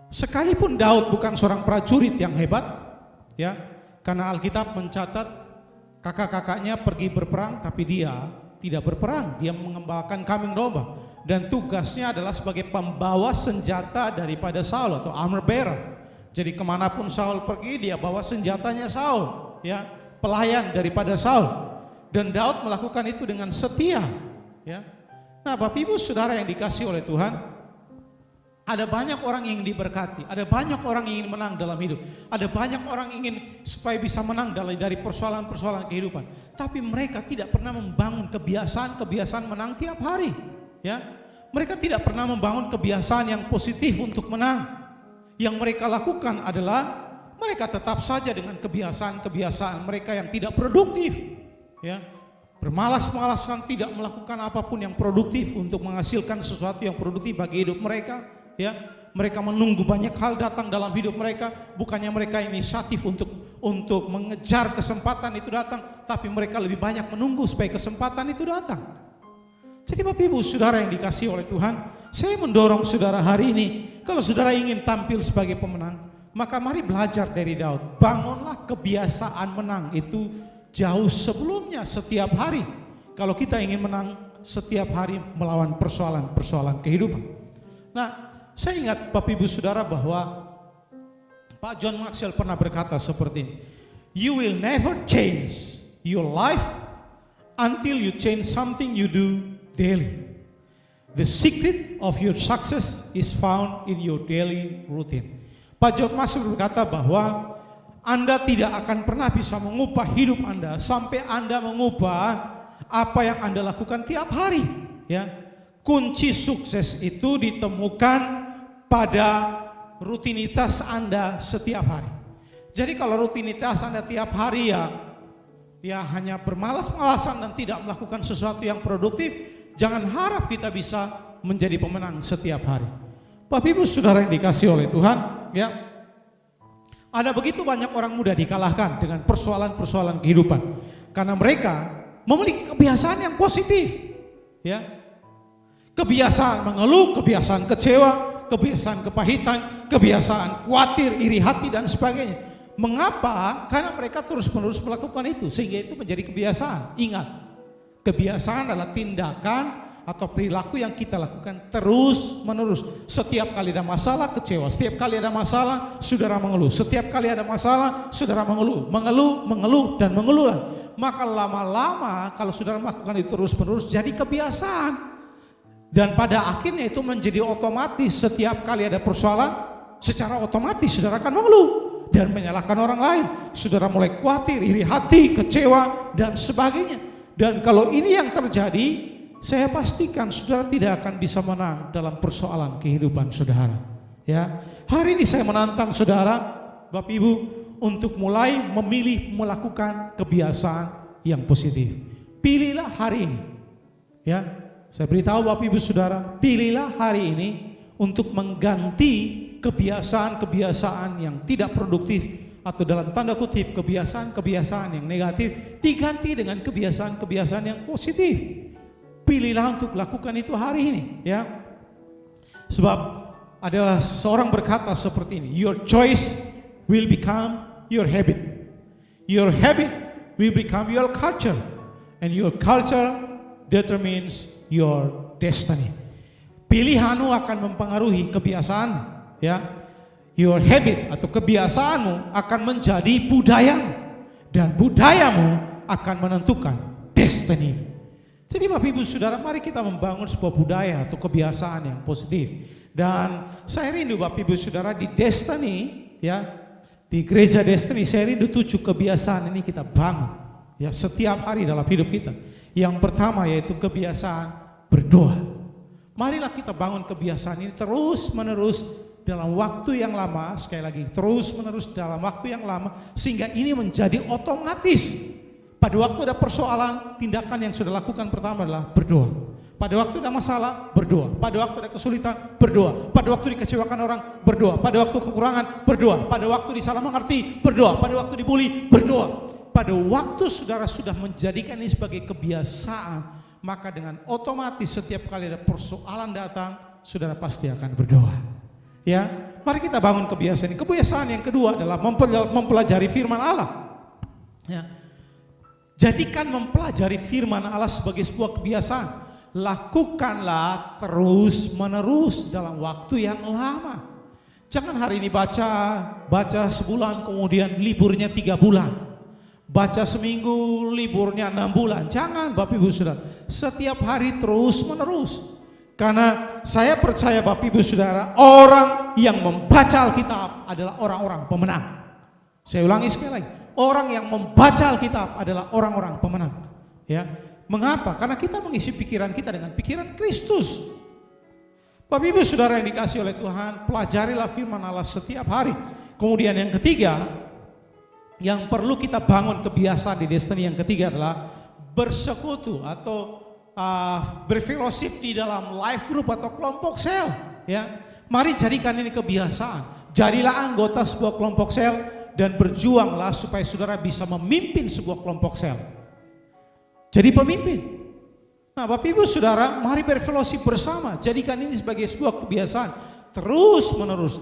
Sekalipun Daud bukan seorang prajurit yang hebat, ya, karena Alkitab mencatat kakak-kakaknya pergi berperang, tapi dia tidak berperang, dia mengembalakan kambing domba, dan tugasnya adalah sebagai pembawa senjata daripada Saul atau armor bearer. Jadi kemanapun Saul pergi, dia bawa senjatanya Saul, ya, pelayan daripada Saul, dan Daud melakukan itu dengan setia, ya. Nah, Bapak Ibu Saudara yang dikasihi oleh Tuhan, ada banyak orang yang ingin diberkati, ada banyak orang yang ingin menang dalam hidup, ada banyak orang ingin supaya bisa menang dari persoalan-persoalan kehidupan, tapi mereka tidak pernah membangun kebiasaan menang tiap hari, Ya, mereka tidak pernah membangun kebiasaan yang positif untuk menang. Yang mereka lakukan adalah mereka tetap saja dengan kebiasaan-kebiasaan mereka yang tidak produktif. Ya, bermalas-malasan, tidak melakukan apapun yang produktif untuk menghasilkan sesuatu yang produktif bagi hidup mereka. Ya, mereka menunggu banyak hal datang dalam hidup mereka, bukannya mereka inisiatif untuk mengejar kesempatan itu datang, tapi mereka lebih banyak menunggu supaya kesempatan itu datang. Jadi Bapak Ibu Saudara yang dikasihi oleh Tuhan, saya mendorong saudara hari ini, kalau saudara ingin tampil sebagai pemenang, maka mari belajar dari Daud. Bangunlah kebiasaan menang itu jauh sebelumnya setiap hari. Kalau kita ingin menang setiap hari melawan persoalan-persoalan kehidupan. Nah, saya ingat Bapak Ibu Saudara bahwa Pak John Maxwell pernah berkata seperti ini. You will never change your life until you change something you do daily. The secret of your success is found in your daily routine. Pak John Maxwell berkata bahwa Anda tidak akan pernah bisa mengubah hidup Anda sampai Anda mengubah apa yang Anda lakukan tiap hari. Ya, kunci sukses itu ditemukan pada rutinitas Anda setiap hari. Jadi kalau rutinitas Anda tiap hari ya hanya bermalas-malasan dan tidak melakukan sesuatu yang produktif, jangan harap kita bisa menjadi pemenang setiap hari. Bapak Ibu Saudara yang dikasihi oleh Tuhan, ya, ada begitu banyak orang muda dikalahkan dengan persoalan-persoalan kehidupan karena mereka memiliki kebiasaan yang positif, ya, kebiasaan mengeluh, kebiasaan kecewa, kebiasaan kepahitan, kebiasaan khawatir, iri hati dan sebagainya. Mengapa? Karena mereka terus-menerus melakukan itu sehingga itu menjadi kebiasaan. Ingat, kebiasaan adalah tindakan atau perilaku yang kita lakukan terus-menerus. Setiap kali ada masalah, kecewa. Setiap kali ada masalah, saudara mengeluh. Setiap kali ada masalah, saudara mengeluh, dan mengeluh. Maka lama-lama kalau saudara melakukan itu terus-menerus jadi kebiasaan. Dan pada akhirnya itu menjadi otomatis. Setiap kali ada persoalan, secara otomatis saudara akan mengeluh dan menyalahkan orang lain. Saudara mulai khawatir, iri hati, kecewa dan sebagainya. Dan kalau ini yang terjadi, saya pastikan saudara tidak akan bisa menang dalam persoalan kehidupan saudara. Ya, hari ini saya menantang saudara, Bapak Ibu, untuk mulai memilih melakukan kebiasaan yang positif. Pilihlah hari ini. Ya, saya beritahu Bapak Ibu Saudara, pilihlah hari ini untuk mengganti kebiasaan-kebiasaan yang tidak produktif atau dalam tanda kutip kebiasaan-kebiasaan yang negatif diganti dengan kebiasaan-kebiasaan yang positif. Pilihlah untuk lakukan itu hari ini, ya. Sebab ada seorang berkata seperti ini, your choice will become your habit. Your habit will become your culture and your culture determines your destiny. Pilihanmu akan mempengaruhi kebiasaan, ya. Your habit atau kebiasaanmu akan menjadi budayamu dan budayamu akan menentukan destiny. Jadi Bapak Ibu Saudara, mari kita membangun sebuah budaya atau kebiasaan yang positif. Dan saya rindu Bapak Ibu Saudara di Destiny, ya, di gereja Destiny, saya rindu 7 kebiasaan ini kita bangun, ya, setiap hari dalam hidup kita. Yang pertama yaitu kebiasaan berdoa. Marilah kita bangun kebiasaan ini terus menerus dalam waktu yang lama, sekali lagi terus menerus dalam waktu yang lama, sehingga ini menjadi otomatis. Pada waktu ada persoalan, tindakan yang sudah lakukan pertama adalah berdoa. Pada waktu ada masalah, berdoa. Pada waktu ada kesulitan, berdoa. Pada waktu dikecewakan orang, berdoa. Pada waktu kekurangan, berdoa. Pada waktu disalah mengerti, berdoa. Pada waktu dibully, berdoa. Pada waktu saudara sudah menjadikan ini sebagai kebiasaan, maka dengan otomatis setiap kali ada persoalan datang, saudara pasti akan berdoa. Ya, mari kita bangun kebiasaan ini. Kebiasaan yang kedua adalah mempelajari firman Allah. Ya. Jadikan mempelajari firman Allah sebagai sebuah kebiasaan. Lakukanlah terus menerus dalam waktu yang lama. Jangan hari ini baca sebulan kemudian liburnya 3 bulan. Baca seminggu liburnya 6 bulan. Jangan Bapak Ibu Saudara. Setiap hari terus menerus. Karena saya percaya Bapak Ibu Saudara, orang yang membaca Alkitab adalah orang-orang pemenang. Saya ulangi sekali lagi. Orang yang membaca Alkitab adalah orang-orang pemenang. Ya, Mengapa? Karena kita mengisi pikiran kita dengan pikiran Kristus. Bapak Ibu Saudara yang dikasihi oleh Tuhan, pelajarilah firman Allah setiap hari. Kemudian yang ketiga, yang perlu kita bangun kebiasaan di Destiny yang ketiga adalah bersekutu atau berfellowship di dalam life group atau kelompok sel. Ya, mari jadikan ini kebiasaan. Jadilah anggota sebuah kelompok sel dan berjuanglah supaya saudara bisa memimpin sebuah kelompok sel. Jadi pemimpin. Nah, Bapak Ibu Saudara, mari berfellowship bersama. Jadikan ini sebagai sebuah kebiasaan terus menerus.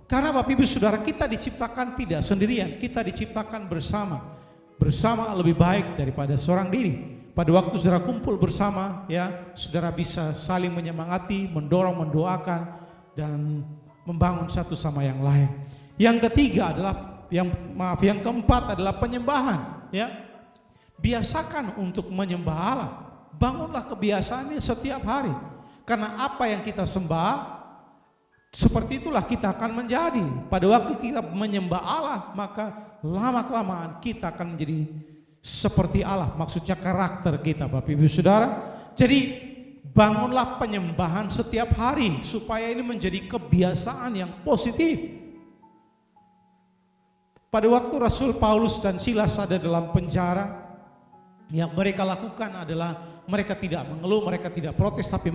Karena Bapak Ibu Saudara, kita diciptakan tidak sendirian, kita diciptakan bersama. Bersama lebih baik daripada seorang diri. Pada waktu saudara kumpul bersama, ya, saudara bisa saling menyemangati, mendorong, mendoakan, dan membangun satu sama yang lain. Yang ketiga adalah, yang keempat adalah penyembahan, ya. Biasakan untuk menyembah Allah. Bangunlah kebiasaan ini setiap hari. Karena apa yang kita sembah, seperti itulah kita akan menjadi. Pada waktu kita menyembah Allah, maka lama-kelamaan kita akan menjadi seperti Allah. Maksudnya karakter kita, Bapak Ibu Saudara. Jadi bangunlah penyembahan setiap hari supaya ini menjadi kebiasaan yang positif. Pada waktu Rasul Paulus dan Silas ada dalam penjara, yang mereka lakukan adalah mereka tidak mengeluh, mereka tidak protes, tapi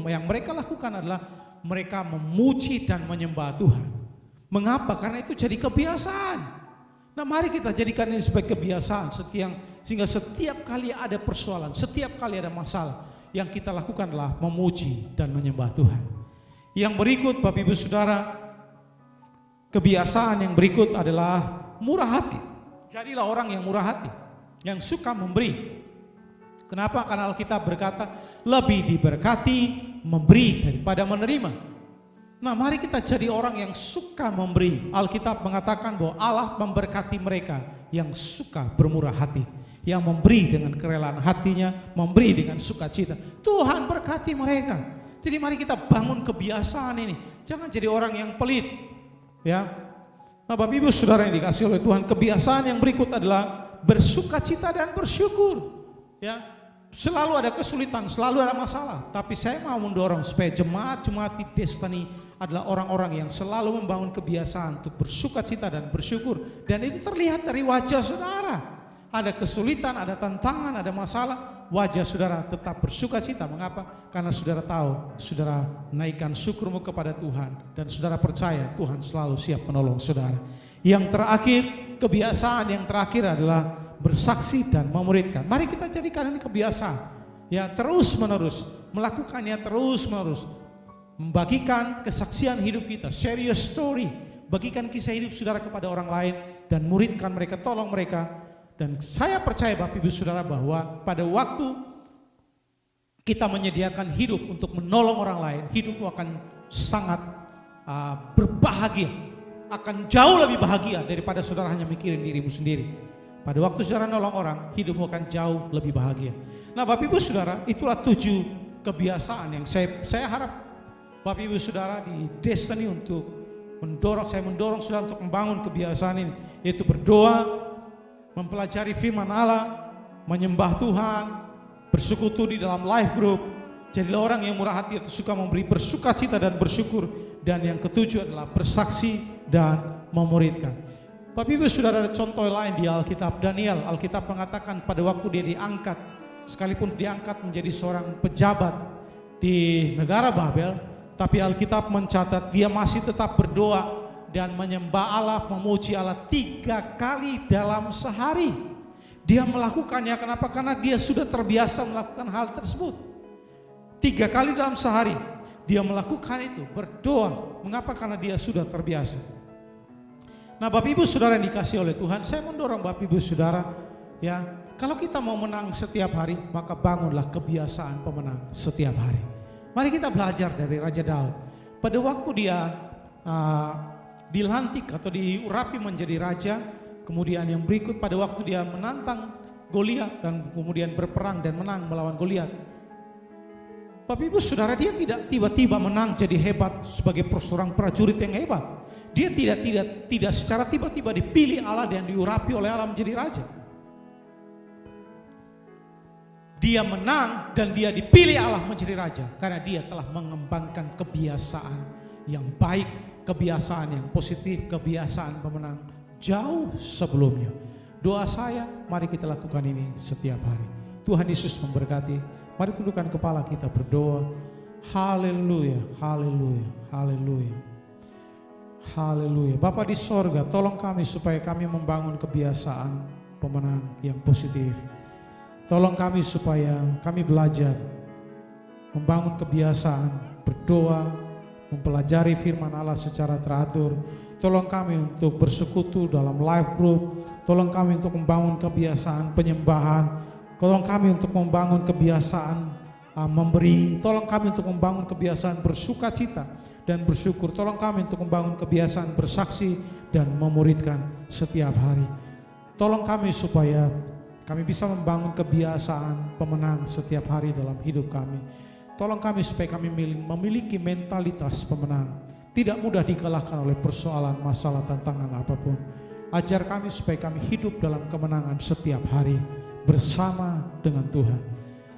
yang mereka lakukan adalah mereka memuji dan menyembah Tuhan. Mengapa? Karena itu jadi kebiasaan. Nah, mari kita jadikan ini sebagai kebiasaan sehingga setiap kali ada persoalan, setiap kali ada masalah, yang kita lakukan adalah memuji dan menyembah Tuhan. Yang berikut, Bapak Ibu Saudara, kebiasaan yang berikut adalah murah hati. Jadilah orang yang murah hati, yang suka memberi. Kenapa? Karena Alkitab berkata lebih diberkati memberi daripada menerima. Nah, mari kita jadi orang yang suka memberi. Alkitab mengatakan bahwa Allah memberkati mereka yang suka bermurah hati, yang memberi dengan kerelaan hatinya, memberi dengan sukacita. Tuhan berkati mereka. Jadi mari kita bangun kebiasaan ini. Jangan jadi orang yang pelit, ya. Nah, Bapak Ibu Saudara yang dikasihi oleh Tuhan, kebiasaan yang berikut adalah bersukacita dan bersyukur. Ya, selalu ada kesulitan, selalu ada masalah, tapi saya mau mendorong supaya jemaat-jemaat di Destiny adalah orang-orang yang selalu membangun kebiasaan untuk bersukacita dan bersyukur. Dan itu terlihat dari wajah saudara. Ada kesulitan, ada tantangan, ada masalah, wajah saudara tetap bersukacita. Mengapa? Karena saudara tahu, saudara naikkan syukurmu kepada Tuhan, dan saudara percaya Tuhan selalu siap menolong saudara. Yang terakhir, kebiasaan yang terakhir adalah bersaksi dan memuridkan. Mari kita jadikan ini kebiasaan, ya, terus menerus melakukannya, terus menerus membagikan kesaksian hidup kita, serious story, bagikan kisah hidup saudara kepada orang lain dan muridkan mereka, tolong mereka. Dan saya percaya Bapak Ibu Saudara bahwa pada waktu kita menyediakan hidup untuk menolong orang lain, hidupmu akan sangat berbahagia, akan jauh lebih bahagia daripada saudara hanya mikirin dirimu sendiri. Pada waktu saudara nolong orang, hidupmu akan jauh lebih bahagia. Nah, Bapak Ibu Saudara, itulah 7 kebiasaan yang saya harap Bapak Ibu Saudara di Destiny untuk saya mendorong saudara untuk membangun kebiasaan ini, yaitu berdoa, mempelajari firman Allah, menyembah Tuhan, bersekutu di dalam life group. Jadilah orang yang murah hati atau suka memberi, bersukacita dan bersyukur. Dan yang ketujuh adalah bersaksi dan memuridkan. Bapak Ibu Saudara, ada contoh lain di Alkitab. Daniel, Alkitab mengatakan pada waktu dia diangkat, sekalipun diangkat menjadi seorang pejabat di negara Babel, tapi Alkitab mencatat dia masih tetap berdoa dan menyembah Allah, memuji Allah 3 kali dalam sehari. Dia melakukannya, kenapa? Karena dia sudah terbiasa melakukan hal tersebut. 3 kali dalam sehari dia melakukan itu, berdoa. Mengapa? Karena dia sudah terbiasa. Nah, Bapak Ibu Saudara yang dikasihi oleh Tuhan, saya mendorong Bapak Ibu Saudara, ya, kalau kita mau menang setiap hari, maka bangunlah kebiasaan pemenang setiap hari. Mari kita belajar dari Raja Daud. Pada waktu dia dilantik atau diurapi menjadi raja, kemudian yang berikut pada waktu dia menantang Goliat dan kemudian berperang dan menang melawan Goliat. Bapak Ibu Saudara, dia tidak tiba-tiba menang jadi hebat sebagai seorang prajurit yang hebat. Dia tidak secara tiba-tiba dipilih Allah dan diurapi oleh Allah menjadi raja. dia menang dan dia dipilih Allah menjadi raja karena dia telah mengembangkan kebiasaan yang baik, kebiasaan yang positif, kebiasaan pemenang jauh sebelumnya. Doa saya, mari kita lakukan ini setiap hari. Tuhan Yesus memberkati. Mari tundukkan kepala kita berdoa. Haleluya, haleluya, haleluya. Haleluya. Bapa di sorga, tolong kami supaya kami membangun kebiasaan pemenang yang positif. Tolong kami supaya kami belajar membangun kebiasaan berdoa, mempelajari firman Allah secara teratur. Tolong kami untuk bersekutu dalam life group. Tolong kami untuk membangun kebiasaan penyembahan. Tolong kami untuk membangun kebiasaan memberi. Tolong kami untuk membangun kebiasaan bersukacita dan bersyukur. Tolong kami untuk membangun kebiasaan bersaksi dan memuridkan setiap hari. Tolong kami supaya kami bisa membangun kebiasaan pemenang setiap hari dalam hidup kami. Tolong kami supaya kami memiliki mentalitas pemenang. Tidak mudah dikalahkan oleh persoalan, masalah, tantangan apapun. Ajar kami supaya kami hidup dalam kemenangan setiap hari bersama dengan Tuhan.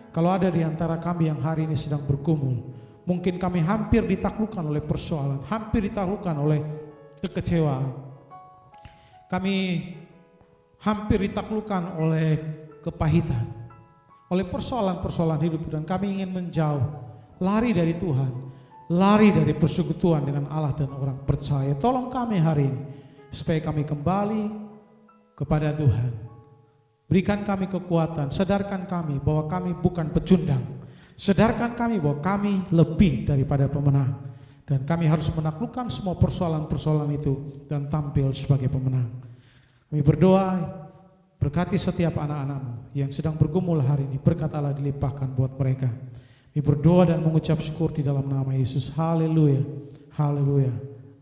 Kalau ada di antara kami yang hari ini sedang bergumul, mungkin kami hampir ditaklukkan oleh persoalan, hampir ditaklukkan oleh kekecewaan. Kami hampir ditaklukkan oleh kepahitan, oleh persoalan-persoalan hidup, dan kami ingin menjauh, lari dari Tuhan, lari dari persekutuan dengan Allah dan orang percaya. Tolong kami hari ini supaya kami kembali kepada Tuhan. Berikan kami kekuatan, sadarkan kami bahwa kami bukan pecundang, sadarkan kami bahwa kami lebih daripada pemenang, dan kami harus menaklukkan semua persoalan-persoalan itu dan tampil sebagai pemenang. Kami berdoa, berkati setiap anak-anak-Mu yang sedang bergumul hari ini, berkat Allah dilimpahkan buat mereka. Kami berdoa dan mengucap syukur di dalam nama Yesus. Haleluya, haleluya,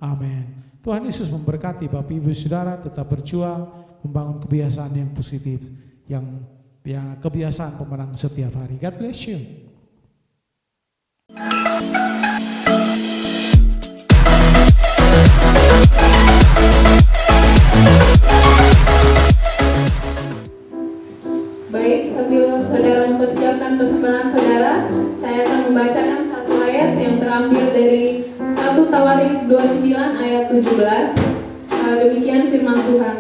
amin. Tuhan Yesus memberkati Bapak Ibu Saudara, tetap berjuang membangun kebiasaan yang positif, yang kebiasaan pemenang setiap hari. God bless you. Baik, sambil saudara mempersiapkan persembahan saudara, saya akan membacakan satu ayat yang terambil dari 1 Tawarik 29 ayat 17. Demikian firman Tuhan.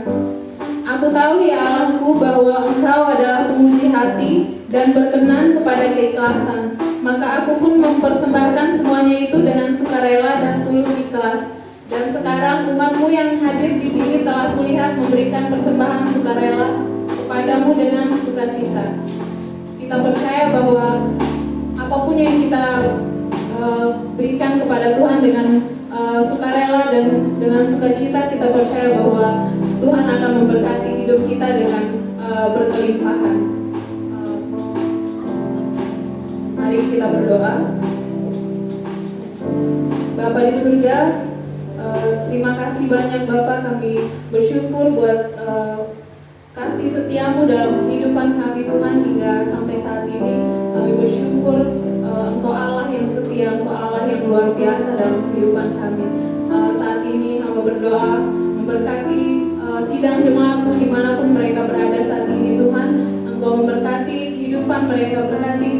Aku tahu ya Allahku bahwa Engkau adalah penguji hati dan berkenan kepada keikhlasan. Maka aku pun mempersembahkan semuanya itu dengan sukarela dan tulus ikhlas. Dan sekarang umatmu yang hadir di sini telah kulihat memberikan persembahan sukarela kepadamu dengan sukacita. Kita percaya bahwa apapun yang kita berikan kepada Tuhan dengan sukarela dan dengan sukacita, kita percaya bahwa Tuhan akan memberkati hidup kita dengan berkelimpahan. Mari kita berdoa. Bapa di surga, terima kasih banyak Bapak, kami bersyukur buat kasih setiamu dalam kehidupan kami Tuhan hingga sampai saat ini. Kami bersyukur Engkau Allah yang setia, Engkau Allah yang luar biasa dalam kehidupan kami. Saat ini hamba berdoa memberkati sidang jemaatmu dimanapun mereka berada saat ini Tuhan. Engkau memberkati kehidupan mereka, berkati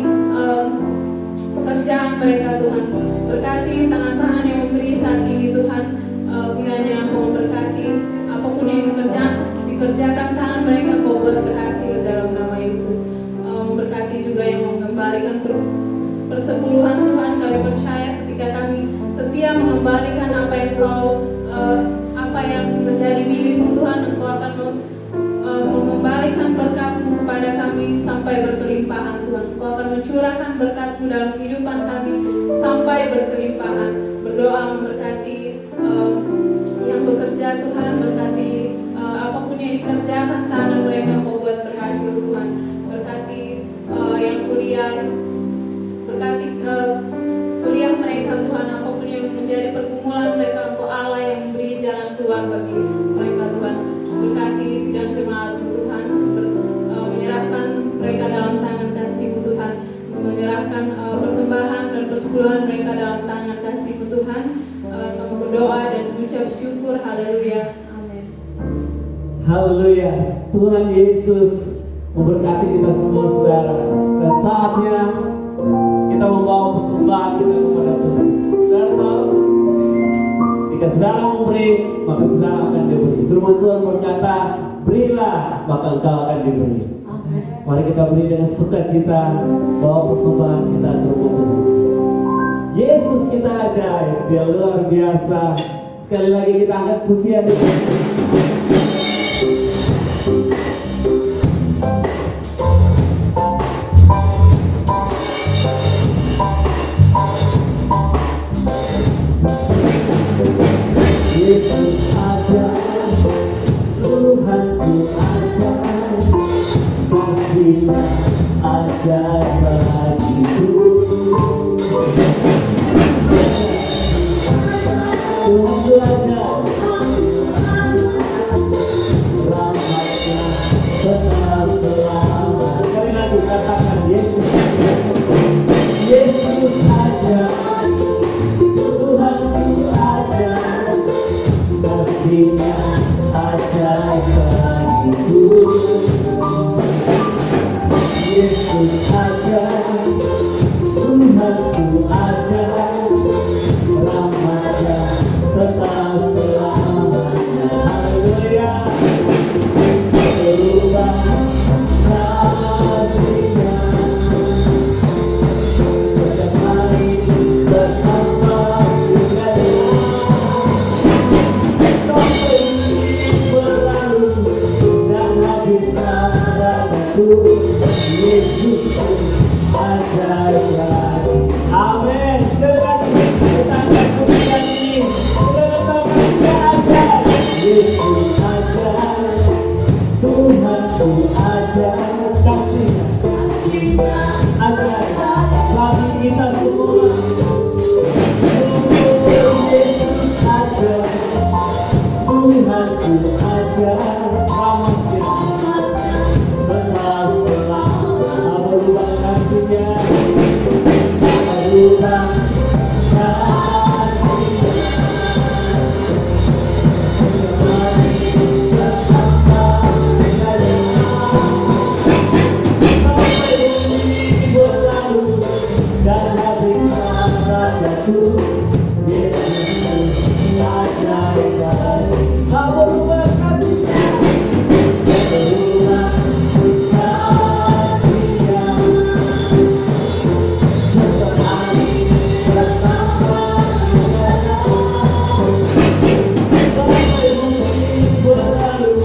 pekerjaan mereka Tuhan. Berkati tangan-tangan yang memberi saat ini Tuhan. Kiranya Engkau memberkati apapun yang dikerjakan tangan mereka, Engkau buat berhasil dalam nama Yesus. Memberkati juga yang mengembalikan persepuluhan Tuhan. Kami percaya ketika kami setia mengembalikan apa yang menjadi milikmu Tuhan, Engkau akan mengembalikan berkat-Mu kepada kami sampai berkelimpahan Tuhan. Engkau akan mencurahkan berkat-Mu dalam kehidupan kami sampai berkelimpahan. Berdoa memberkati yang bekerja Tuhan, berkati apapun yang dikerjakan tangan mereka, Engkau buat berhasil Tuhan. Berkati yang kuliah, berkati kuliah mereka Tuhan, apapun yang menjadi pergumulan mereka, Engkau Allah yang memberi jalan keluar bagi mereka Tuhan. Berkati sidang jemaat-Mu Tuhan, menyerahkan mereka dalam tangan kasih-Mu Tuhan, menyerahkan persembahan dan persepuluhan mereka dalam tangan kasih-Mu Tuhan. Kami berdoa dan mengucap syukur. Haleluya, amin. Haleluya. Tuhan Yesus memberkati kita semua saudara. Dan saatnya kita membawa persembahan kita kepada Tuhan. Saudara tahu, jika saudara memberi, maka saudara akan diberi. Firman Tuhan berkata, berilah, maka engkau akan diberi. Mari kita beri dengan sukacita, bawa persembahan kita ke rumah Tuhan. Yesus kita ajaib, Dia luar biasa. Sekali lagi kita angkat pujian ini. Yesus ajaib, Tuhanku ajaib, kasih-Nya ajaib bagiku. Tuhanku ajaib, rahmat-Nya tetap selama. Sekali lagi katakan Yesus ajaib, Yesus ajaib, Tuhanku ajaib, kasih-Nya ajaib bagiku. Yesus ajaib, Tuhanku ajaib, rahmat-Nya tetap selamanya. Haleluya. Berubah kasih-Nya setiap hari bertambah indahnya. Sampai berlalu dan habis nadaku. Yesus ajaib lagi. Amin. Sekali lagi kita angkat pujian ini. Kita katakan Dia ajaib. Yesus ajaib, Tuhanku ajaib, kasih-Nya ajaib bagi kita semua. Yesus ajaib, Tuhanku ajaib, rahmat-Nya tetap selama. Berubah kasih-Nya, berubah kasih-Nya setiap hari bertambah indahnya. Sampai bumi berlalu dan habis nadaku. Yesus ajaib lagi. Berubah kasih-Nya, berubah kasih-Nya setiap hari bertambah indahnya. Sampai bumi berlalu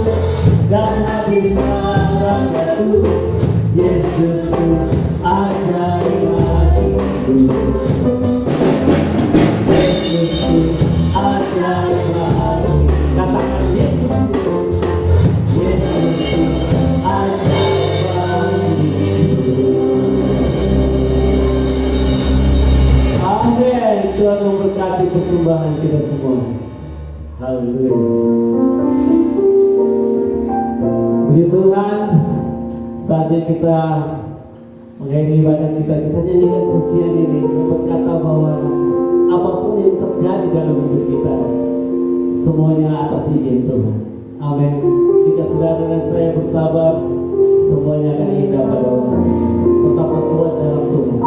dan habis nadaku. Yesus ajaib bagiku. Yesus ajaib lagi. Katakan Yesus. Yesus ajaib bagiku. Amin. Tuhan memberkati persembahan kita semua. Haleluya. Puji Tuhan. Saatnya kita mengakhiri ibadah kita nyanyikan pujian ini yang berkata bahwa apapun yang terjadi dalam hidup kita, semuanya atas izin Tuhan. Amin. Jika saudara dan saya bersabar, semuanya akan indah pada waktu. Tetaplah kuat dalam Tuhan.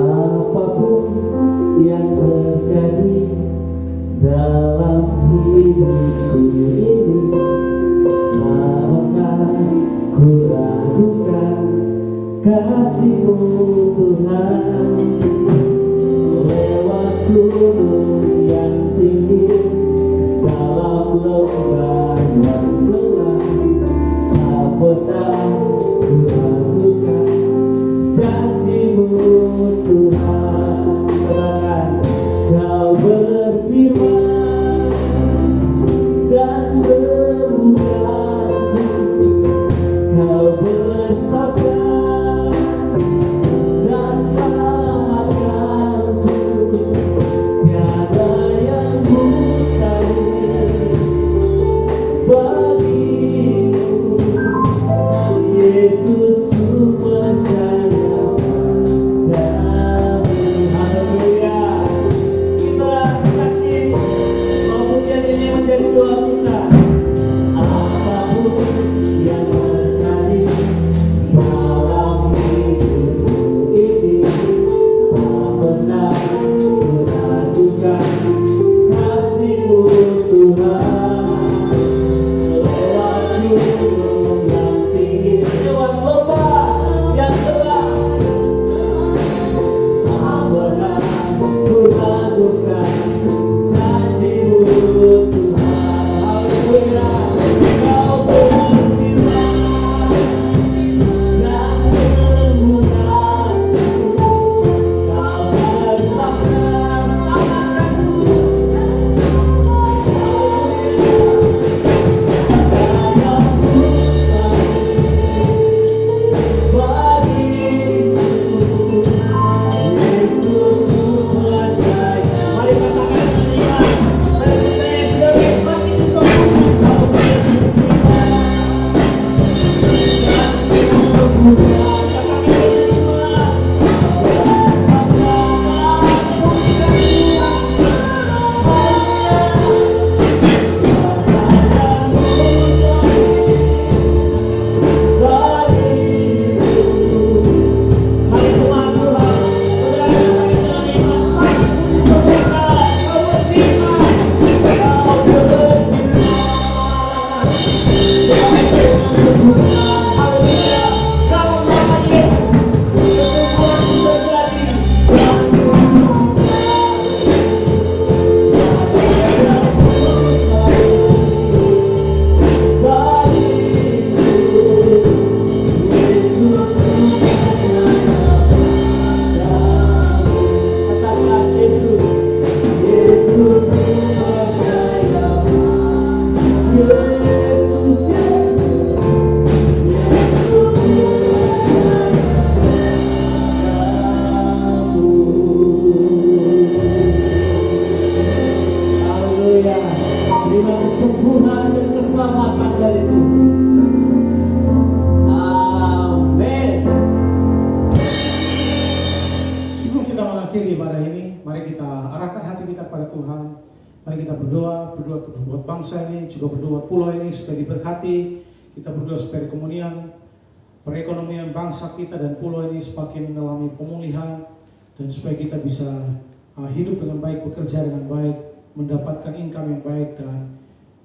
Apapun yang terjadi dalam hidupku ini, tak ku ragukan kasih-Mu Tuhan. Lewat gunung yang tinggi, dalam lembah yang gelap, tak pernah ku ragukan janji-Mu Tuhan. Katakan, Kau berfirman dan sembuhkan, Kau bersabda dan selamatkanku. Tiada yang mustahil mari kita arahkan hati kita kepada Tuhan. Mari kita berdoa buat bangsa ini, juga berdoa pulau ini supaya diberkati. Kita berdoa supaya kemunian, perekonomian bangsa kita dan pulau ini semakin mengalami pemulihan, dan supaya kita bisa hidup dengan baik, bekerja dengan baik, mendapatkan income yang baik, dan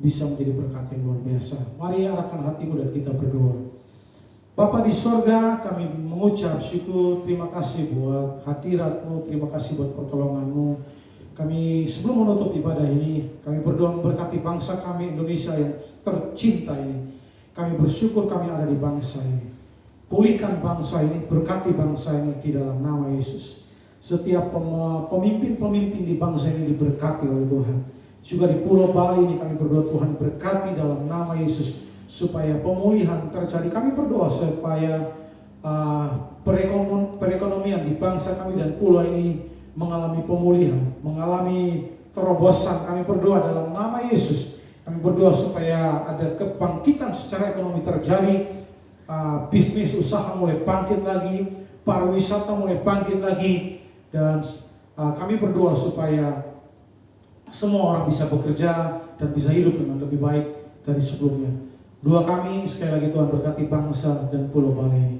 bisa menjadi berkat yang luar biasa. Mari arahkan hatimu dan kita berdoa. Bapa di sorga, kami mengucap syukur, terima kasih buat hadirat-Mu, terima kasih buat pertolongan-Mu. Kami sebelum menutup ibadah ini, kami berdoa memberkati bangsa kami Indonesia yang tercinta ini. Kami bersyukur kami ada di bangsa ini. Pulihkan bangsa ini, berkati bangsa ini di dalam nama Yesus. Setiap pemimpin-pemimpin di bangsa ini diberkati oleh Tuhan. Juga di Pulau Bali ini kami berdoa Tuhan berkati dalam nama Yesus, supaya pemulihan terjadi. Kami berdoa supaya perekonomian di bangsa kami dan pulau ini mengalami pemulihan, mengalami terobosan. Kami berdoa dalam nama Yesus. Kami berdoa supaya ada kebangkitan secara ekonomi terjadi, bisnis usaha mulai bangkit lagi, pariwisata mulai bangkit lagi, dan kami berdoa supaya semua orang bisa bekerja dan bisa hidup dengan lebih baik dari sebelumnya. Doa kami sekali lagi Tuhan berkati bangsa dan Pulau Bali ini.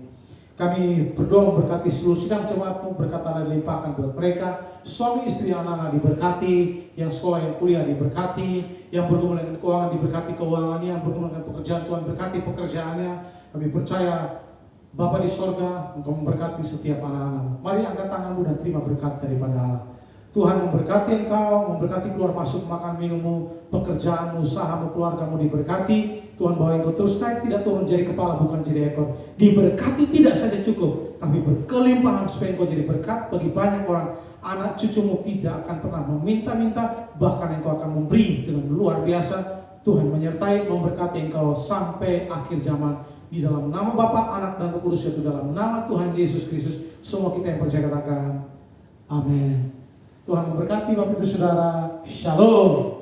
Kami berdoa memberkati seluruh sidang jemaat-Mu, berkat Allah dilimpahkan buat mereka, suami istri anak-anak diberkati, yang sekolah yang kuliah diberkati, yang bergumul dengan keuangan diberkati keuangannya, yang bergumul dengan pekerjaan Tuhan berkati pekerjaannya. Kami percaya Bapa di sorga, Engkau memberkati setiap anak-anak. Mari angkat tanganmu dan terima berkat daripada Allah. Tuhan memberkati engkau, memberkati keluar masuk makan minummu, pekerjaanmu, usahamu, keluargamu diberkati. Tuhan bawa engkau terus naik, tidak turun jadi kepala bukan jadi ekor. Diberkati tidak saja cukup, tapi berkelimpahan supaya engkau jadi berkat bagi banyak orang. Anak cucumu tidak akan pernah meminta-minta, bahkan engkau akan memberi dengan luar biasa. Tuhan menyertai, memberkati engkau sampai akhir zaman. Di dalam nama Bapa, Anak dan Roh Kudus, yaitu dalam nama Tuhan Yesus Kristus, semua kita yang percaya katakan amin. Tuhan memberkati Bapak Ibu Saudara. Shalom.